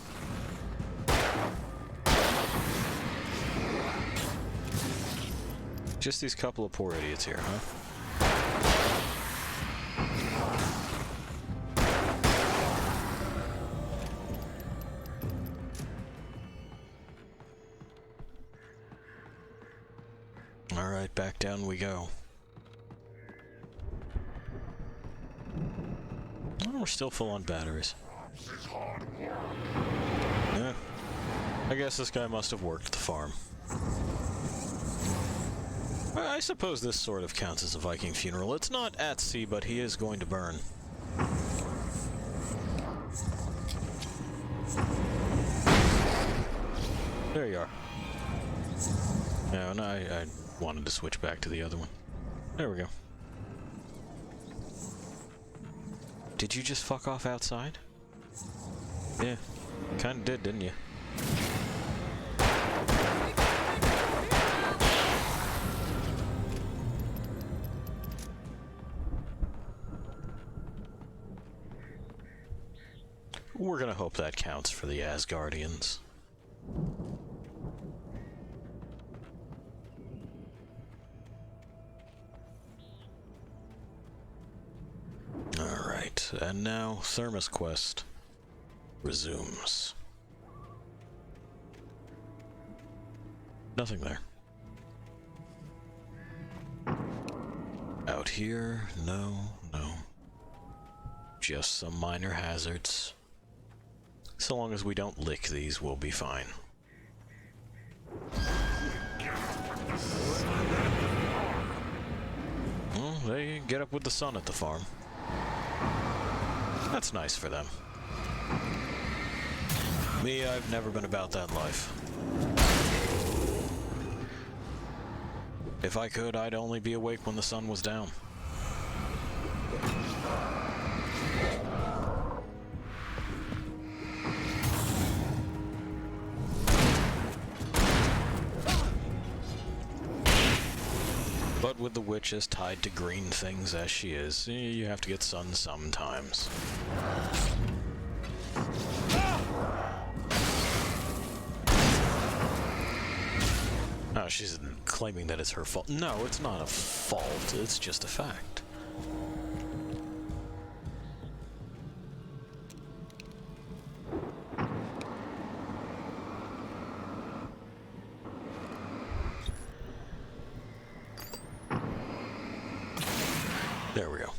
Just these couple of poor idiots here, huh? Alright, back down we go. Oh, we're still full on batteries. Yeah. I guess this guy must have worked the farm. I suppose this sort of counts as a Viking funeral. It's not at sea, but he is going to burn. There you are. No, no, I wanted to switch back to the other one. There we go. Did you just fuck off outside? Yeah, kinda did, didn't you? We're gonna hope that counts for the Asgardians. Alright, and now Thermos Quest resumes. Nothing there. Out here, no. Just some minor hazards. So long as we don't lick these, we'll be fine. Well, they get up with the sun at the farm. That's nice for them. Me, I've never been about that life. If I could, I'd only be awake when the sun was down. But with the witch as tied to green things as she is, you have to get sun sometimes. No, she's claiming that it's her fault. No, it's not a fault, it's just a fact. There we go.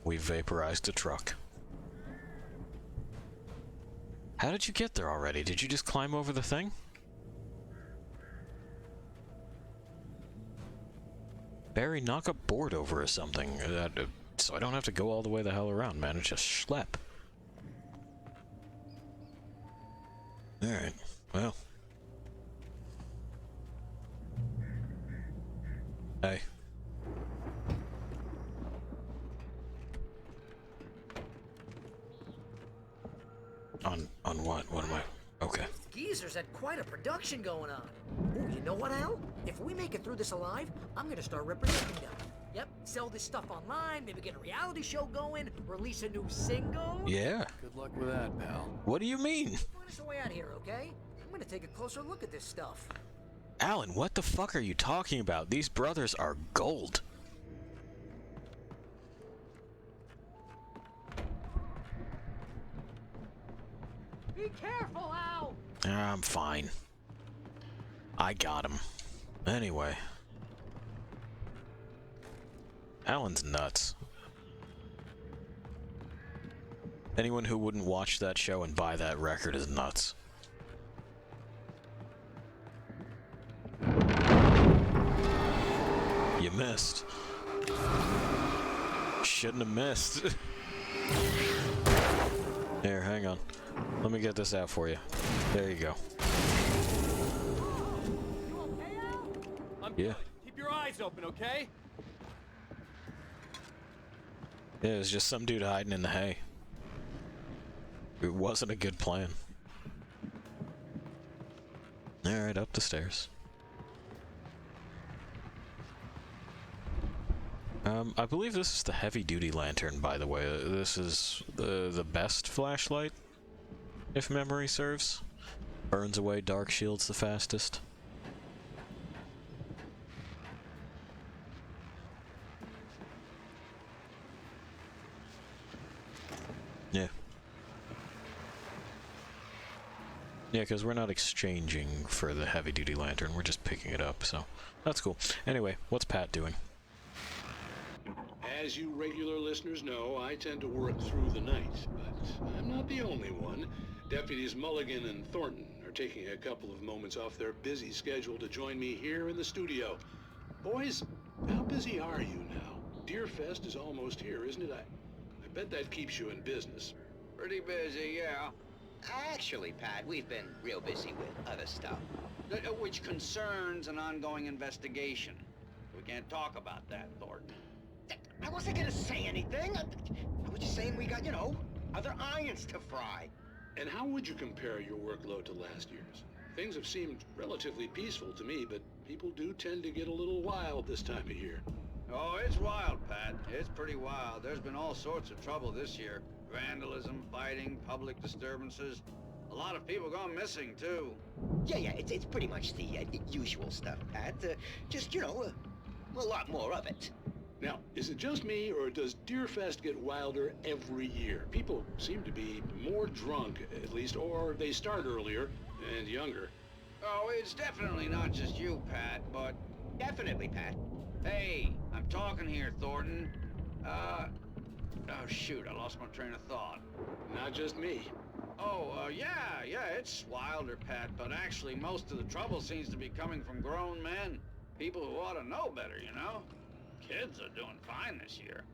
We vaporized a truck. How did you get there already? Did you just climb over the thing? Barry, knock a board over or something, so I don't have to go all the way the hell around, man. It's just schlep. Alright, well. Hey. On what? What am I? Okay. Geezers had quite a production going on. Ooh, you know what, Al? If we make it through this alive, I'm gonna start representing them. Yep, sell this stuff online, maybe get a reality show going, release a new single. Yeah. Good luck with that, pal. What do you mean? Find us a way out here, okay? I'm gonna take a closer look at this stuff. Alan, what the fuck are you talking about? These brothers are gold. Be careful, Al! I'm fine. I got him. Anyway. Alan's nuts. Anyone who wouldn't watch that show and buy that record is nuts. You missed. Shouldn't have missed. Here, hang on. Let me get this out for you. There you go. Yeah. Keep your eyes open, okay? Yeah, it was just some dude hiding in the hay. It wasn't a good plan. Alright, up the stairs. I believe this is the heavy-duty lantern, by the way. This is the best flashlight, if memory serves. Burns away dark shields the fastest. Yeah. Yeah, because we're not exchanging for the heavy-duty lantern, we're just picking it up, so that's cool. Anyway, what's Pat doing? As you regular listeners know, I tend to work through the night, but I'm not the only one. Deputies Mulligan and Thornton are taking a couple of moments off their busy schedule to join me here in the studio. Boys, how busy are you now? Deerfest is almost here, isn't it? I bet that keeps you in business. Pretty busy, yeah. Actually, Pat, we've been real busy with other stuff, which concerns an ongoing investigation. We can't talk about that, Thornton. I wasn't gonna say anything. I was just saying we got, other irons to fry. And how would you compare your workload to last year's? Things have seemed relatively peaceful to me, but people do tend to get a little wild this time of year. Oh, it's wild, Pat. It's pretty wild. There's been all sorts of trouble this year. Vandalism, fighting, public disturbances. A lot of people gone missing, too. Yeah, it's pretty much the usual stuff, Pat. Just, a lot more of it. Now, is it just me, or does Deerfest get wilder every year? People seem to be more drunk, at least, or they start earlier and younger. Oh, it's definitely not just you, Pat, but... Definitely, Pat. Hey, I'm talking here, Thornton. Oh, shoot, I lost my train of thought. Not just me. Oh, yeah, it's wilder, Pat, but actually most of the trouble seems to be coming from grown men. People who ought to know better, Kids are doing fine this year.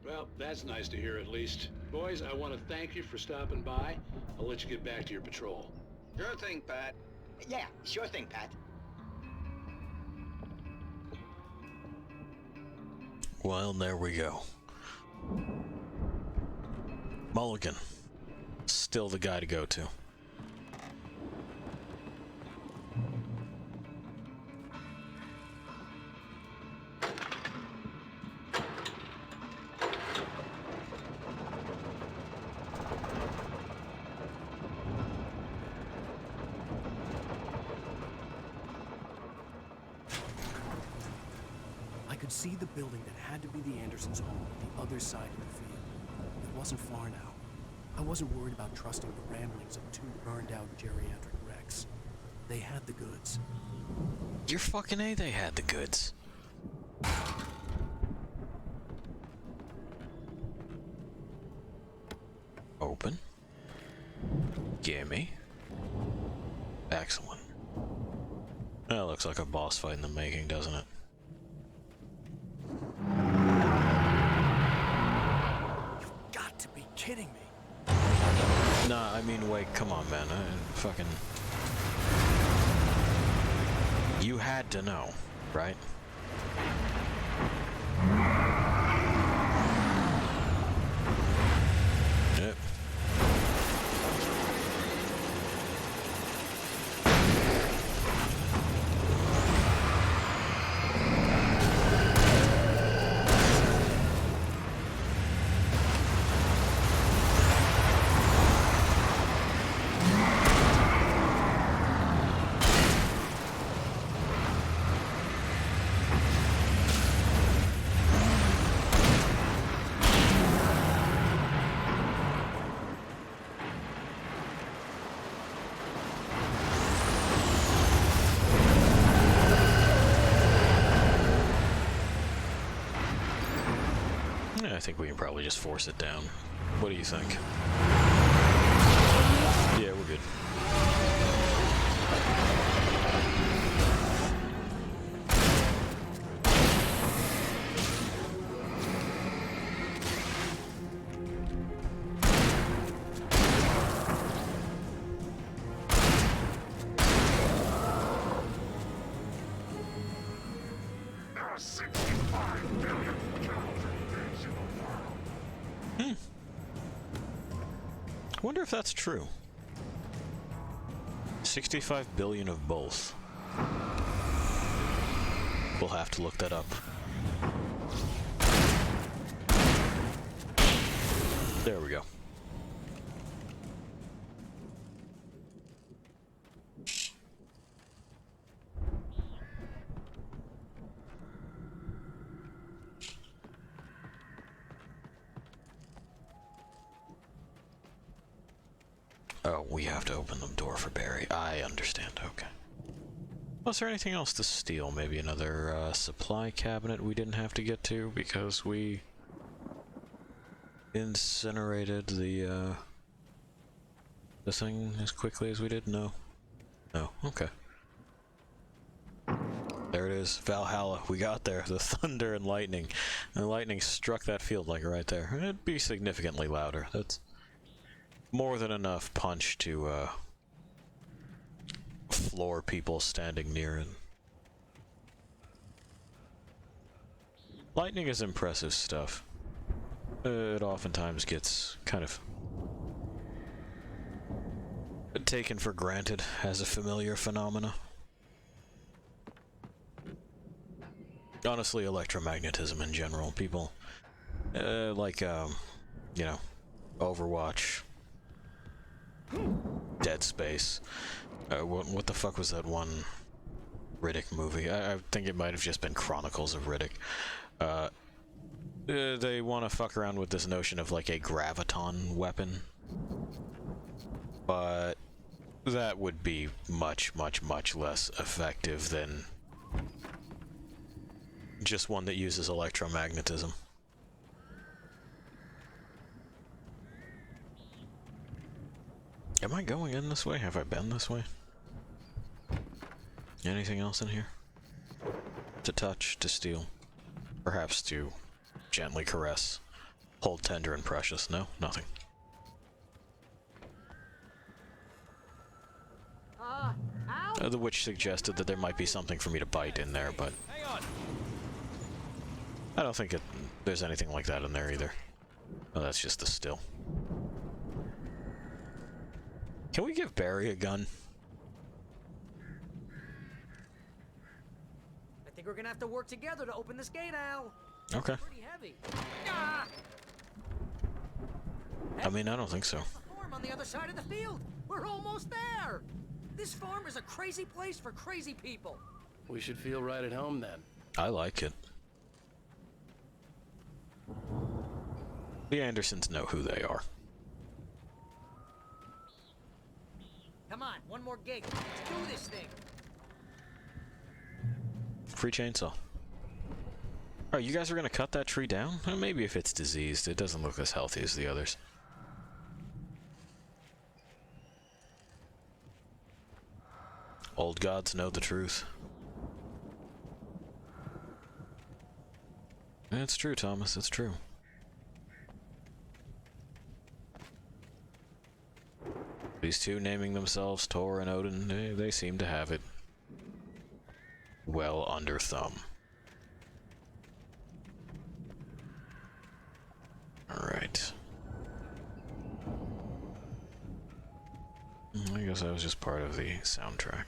Well, that's nice to hear at least. Boys, I want to thank you for stopping by. I'll let you get back to your patrol. Sure thing, Pat. Yeah, sure thing, Pat. Well, there we go. Mulligan. Still the guy to go to. I could see the building that had to be the Andersons' home on the other side of the field. It wasn't far now. I wasn't worried about trusting the ramblings of two burned-out geriatric wrecks. They had the goods. You're fucking A, they had the goods. Open. Gimme. Excellent. That looks like a boss fight in the making, doesn't it? You've got to be kidding me. Nah, I mean, wait, come on, man. Fucking... You had to know, right? Yep. I think we can probably just force it down. What do you think? Yeah, we're good. There are 65 billion Wonder if that's true. 65 billion of both. We'll have to look that up. There we go. Oh, we have to open the door for Barry. I understand, okay. Was there anything else to steal? Maybe another supply cabinet we didn't have to get to because we incinerated the thing as quickly as we did? No. No, okay. There it is, Valhalla. We got there. The thunder and lightning. And the lightning struck that field like right there. It'd be significantly louder. That's more than enough punch to floor people standing near it. Lightning is impressive stuff. It oftentimes gets kind of taken for granted as a familiar phenomena. Honestly, electromagnetism in general, people like you know, Overwatch, Dead Space. What the fuck was that one Riddick movie? I think it might have just been Chronicles of Riddick. They want to fuck around with this notion of like a graviton weapon, but that would be much, much, much less effective than just one that uses electromagnetism. Am I going in this way? Have I been this way? Anything else in here? To touch, to steal, perhaps to gently caress. hold tender and precious. No, nothing. Al? The witch suggested that there might be something for me to bite in there, but Hang on. I don't think there's anything like that in there either. Oh, that's just the still. Can we give Barry a gun? I think we're gonna have to work together to open this gate, Al. Okay. It's pretty heavy. Ah! I mean, I don't think so. The farm on the other side of the field. We're almost there. This farm is a crazy place for crazy people. We should feel right at home then. I like it. The Andersons know who they are. Come on, one more gate. Let's do this thing. Free chainsaw. Alright, you guys are gonna cut that tree down? Maybe if it's diseased, it doesn't look as healthy as the others. Old gods know the truth. It's true, Thomas, it's true. These two naming themselves Thor and Odin, they seem to have it well under thumb. Alright. I guess that was just part of the soundtrack.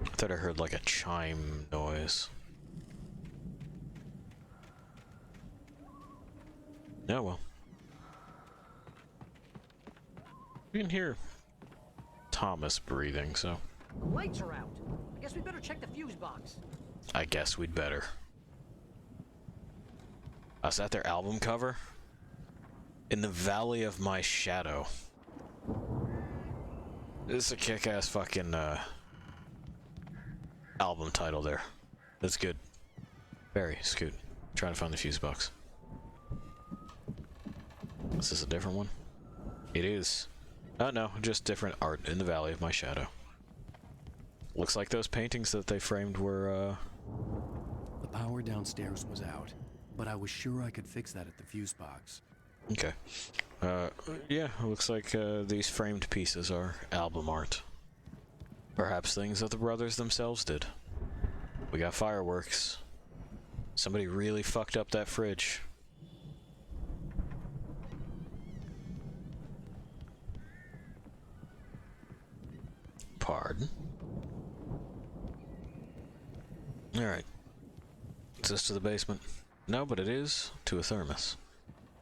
I thought I heard like a chime noise. Oh well. You can hear Thomas breathing, so The lights are out. I guess we better check the fuse box. I guess we'd better. Is that their album cover? In the Valley of My Shadow. This is a kick-ass fucking album title there. That's good. Barry, scoot. Trying to find the fuse box. Is this a different one? It is. Oh no, just different art in the Valley of My Shadow. Looks like those paintings that they framed were, The power downstairs was out, but I was sure I could fix that at the fuse box. Okay. Yeah, it looks like these framed pieces are album art. Perhaps things that the brothers themselves did. We got fireworks. Somebody really fucked up that fridge. Pardon? Alright. Is this to the basement? No, but it is to a thermos.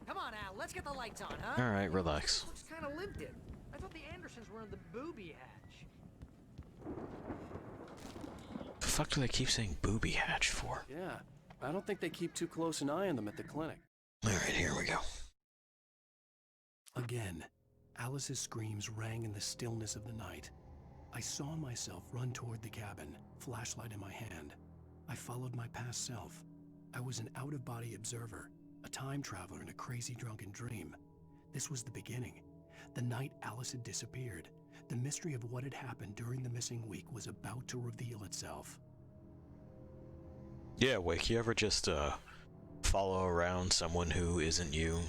Come on, Al, let's get the lights on, huh? Alright, relax. Looks kind of lived in. I thought the Andersons were in the booby hatch. The fuck do they keep saying booby hatch for? Yeah, I don't think they keep too close an eye on them at the clinic. Alright, here we go. Again, Alice's screams rang in the stillness of the night. I saw myself run toward the cabin, flashlight in my hand. I followed my past self. I was an out-of-body observer, a time traveler in a crazy drunken dream. This was the beginning. The night Alice had disappeared. The mystery of what had happened during the missing week was about to reveal itself. Yeah, Wake, you ever just follow around someone who isn't you?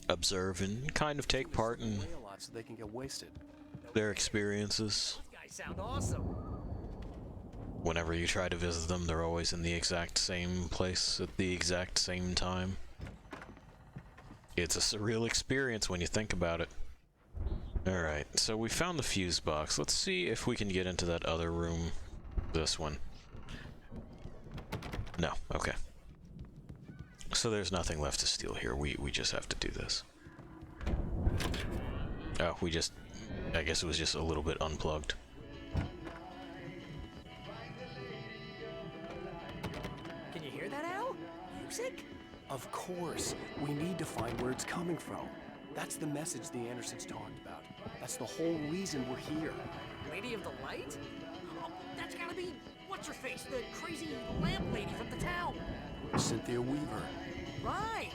Observe and kind of take part in A lot so they can get wasted. their experiences. Those guys sound awesome. Whenever you try to visit them, they're always in the exact same place at the exact same time. It's a surreal experience when you think about it. Alright, so we found the fuse box. Let's see if we can get into that other room. This one. No, okay. So there's nothing left to steal here. We just have to do this. Oh, I guess it was just a little bit unplugged. Can you hear that, Al? Music? Of course, we need to find where it's coming from. That's the message the Andersons talked about. That's the whole reason we're here. Lady of the Light? Oh, that's gotta be what's-her-face, the crazy lamp lady from the town. Cynthia Weaver. Right.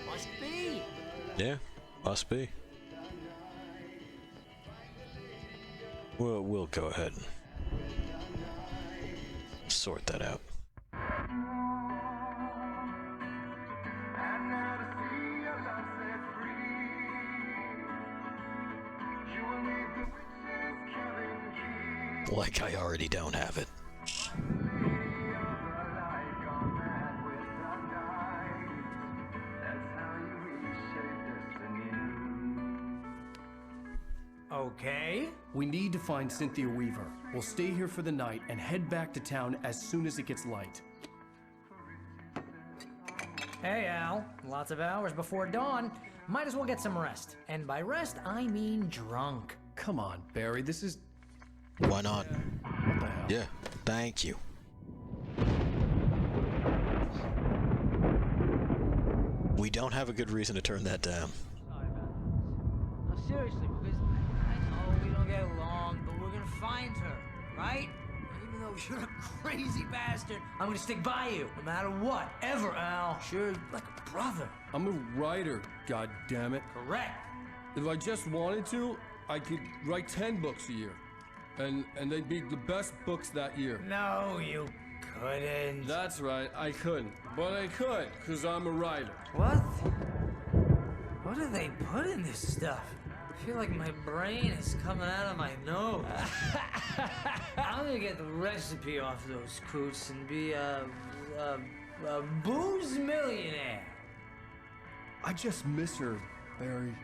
Must be. Yeah, must be. We'll go ahead and sort that out. Like I already don't have it. Okay. We need to find Cynthia Weaver. We'll stay here for the night and head back to town as soon as it gets light. Hey, Al. Lots of hours before dawn. Might as well get some rest. And by rest, I mean drunk. Come on, Barry, this is... Why not? What the hell? Yeah, thank you. We don't have a good reason to turn that down. No, seriously, because I know we don't get along, but we're gonna find her, right? And even though you're a crazy bastard, I'm gonna stick by you, no matter what, ever, Al. Sure, like a brother. I'm a writer, goddammit. Correct. If I just wanted to, I could write 10 books a year. And they'd be the best books that year. No, you couldn't. That's right, I couldn't. But I could, because I'm a writer. What? What do they put in this stuff? I feel like my brain is coming out of my nose. I'm gonna get the recipe off those coots and be a booze millionaire. I just miss her, Barry.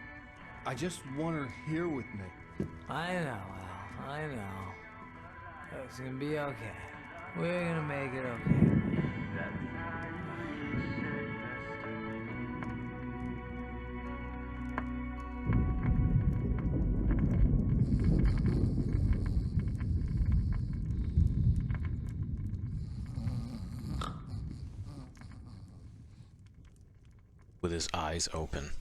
I just want her here with me. I know, Al. I know. It's gonna be okay. We're gonna make it okay. With his eyes open.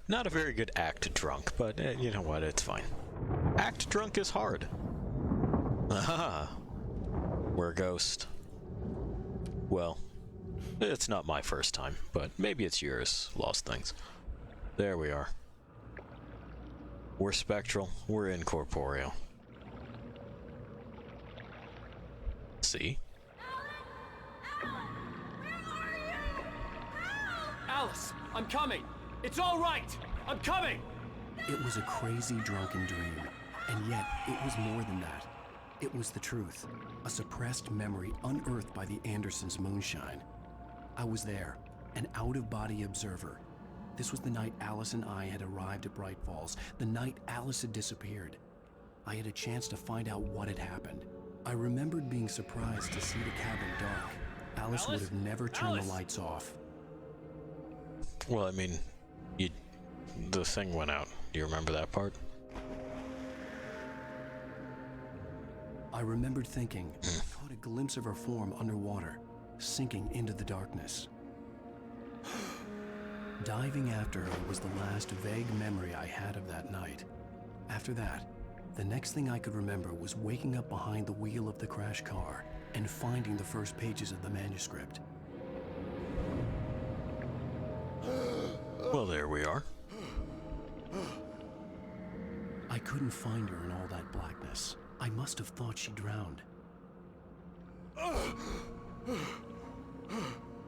Not a very good act drunk, but you know what, it's fine. Act drunk is hard. Aha! We're a ghost. Well, it's not my first time, but maybe it's yours, Lost Things. There we are. We're spectral, we're incorporeal. See? Alice, I'm coming! It's all right! I'm coming! It was a crazy drunken dream, and yet it was more than that. It was the truth, a suppressed memory unearthed by the Andersons' moonshine. I was there, an out-of-body observer. This was the night Alice and I had arrived at Bright Falls, the night Alice had disappeared. I had a chance to find out what had happened. I remembered being surprised to see the cabin dark. Alice would have never turned the lights off. Well, I mean, the thing went out. Do you remember that part? I remembered thinking, I caught a glimpse of her form underwater, sinking into the darkness. Diving after her was the last vague memory I had of that night. After that, the next thing I could remember was waking up behind the wheel of the crash car and finding the first pages of the manuscript. Well, there we are. I couldn't find her in all that blackness. I must have thought she drowned.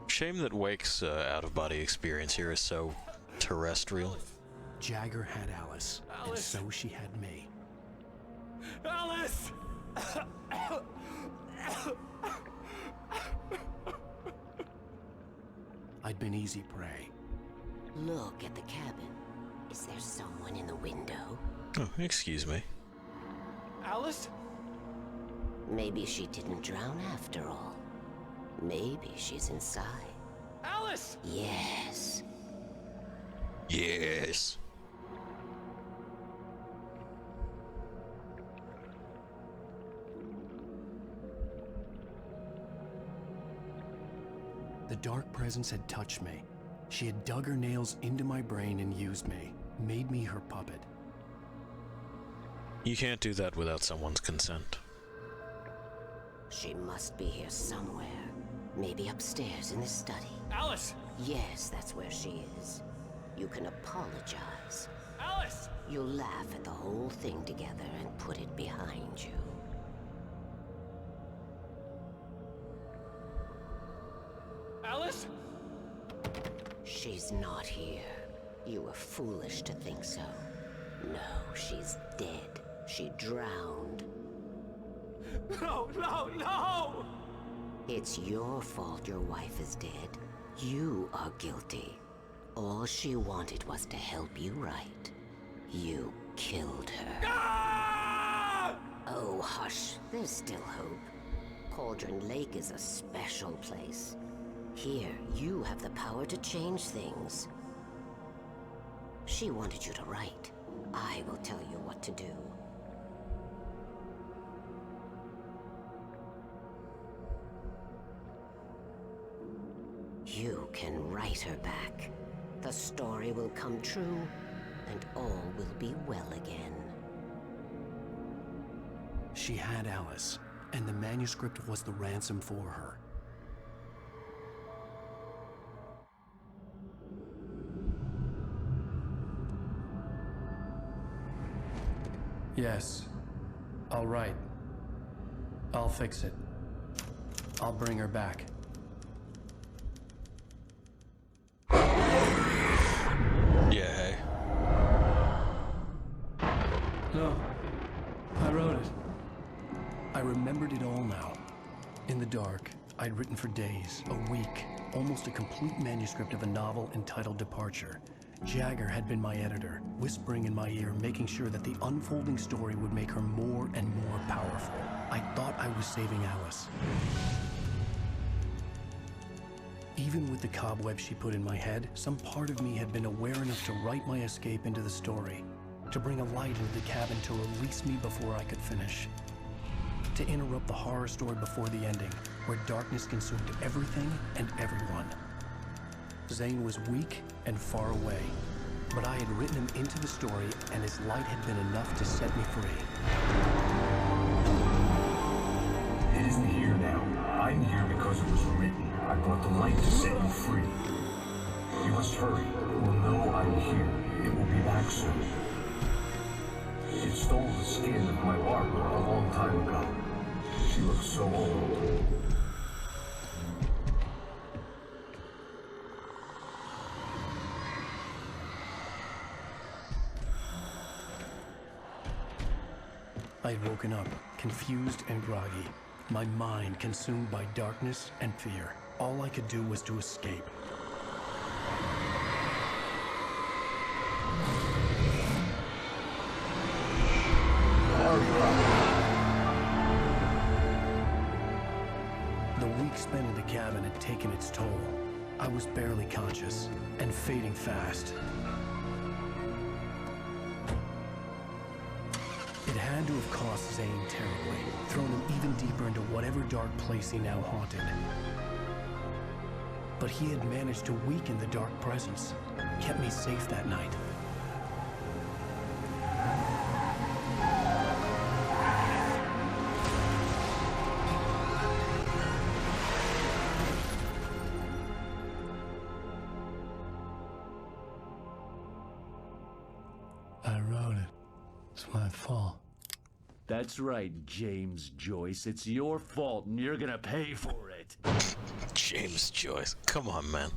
Shame that Wake's out-of-body experience here is so terrestrial. Jagger had Alice, and so she had me. Alice! I'd been easy prey. Look at the cabin. Is there someone in the window? Oh, excuse me. Alice? Maybe she didn't drown after all. Maybe she's inside. Alice! Yes. Yes. The dark presence had touched me. She had dug her nails into my brain and used me, made me her puppet. You can't do that without someone's consent. She must be here somewhere. Maybe upstairs in the study. Alice! Yes, that's where she is. You can apologize. Alice! You'll laugh at the whole thing together and put it behind you. Alice? She She's not here. You were foolish to think so. No, she's dead. She drowned. No, no, no! It's your fault your wife is dead. You are guilty. All she wanted was to help you right. You killed her. Ah! Oh, hush. There's still hope. Cauldron Lake is a special place. Here, you have the power to change things. She wanted you to write. I will tell you what to do. You can write her back. The story will come true, and all will be well again. She had Alice, and the manuscript was the ransom for her. Yes. All right. I'll fix it. I'll bring her back. Yeah, hey. No. I wrote it. I remembered it all now. In the dark, I'd written for days, a week, almost a complete manuscript of a novel entitled Departure. Jagger had been my editor, whispering in my ear, making sure that the unfolding story would make her more and more powerful. I thought I was saving Alice. Even with the cobwebs she put in my head, some part of me had been aware enough to write my escape into the story, to bring a light into the cabin to release me before I could finish, to interrupt the horror story before the ending, where darkness consumed everything and everyone. Zane was weak and far away, but I had written him into the story, and his light had been enough to set me free. It isn't here now. I'm here because it was written. I brought the light to set you free. You must hurry. It will know I'm here. It will be back soon. It stole the skin of my Barbara a long time ago. She looks so old. I had woken up, confused and groggy, my mind consumed by darkness and fear. All I could do was to escape. The week spent in the cabin had taken its toll. I was barely conscious and fading fast. It had to have cost Zane terribly, thrown him even deeper into whatever dark place he now haunted. But he had managed to weaken the dark presence, kept me safe that night. I wrote it. It's my fault. That's right, James Joyce. It's your fault, and you're gonna pay for it. James Joyce. Come on, man.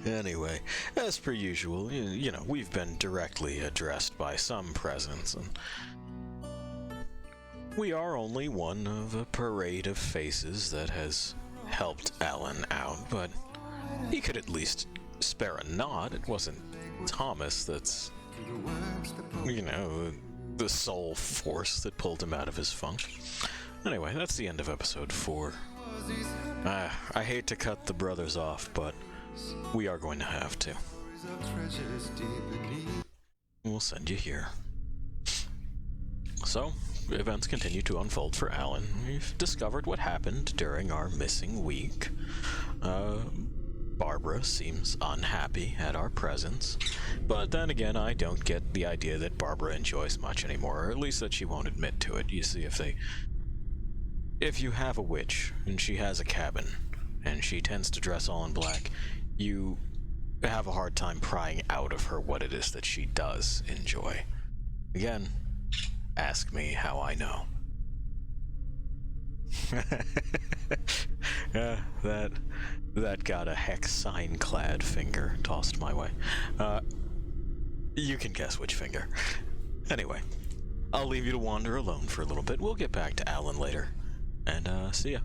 Anyway, as per usual, you know, we've been directly addressed by some presence, and we are only one of a parade of faces that has helped Alan out, but he could at least spare a nod. It wasn't Thomas that's, you know, the sole force that pulled him out of his funk. Anyway, that's the end of episode 4. I hate to cut the brothers off, but we are going to have to. We'll send you here. So, events continue to unfold for Alan. We've discovered what happened during our missing week. Barbara seems unhappy at our presence, but then again, I don't get the idea that Barbara enjoys much anymore, or at least that she won't admit to it. You see, if you have a witch, and she has a cabin, and she tends to dress all in black, you have a hard time prying out of her what it is that she does enjoy. Again, ask me how I know. That got a hex sign-clad finger tossed my way. You can guess which finger. Anyway, I'll leave you to wander alone for a little bit. We'll get back to Alan later. And, see ya.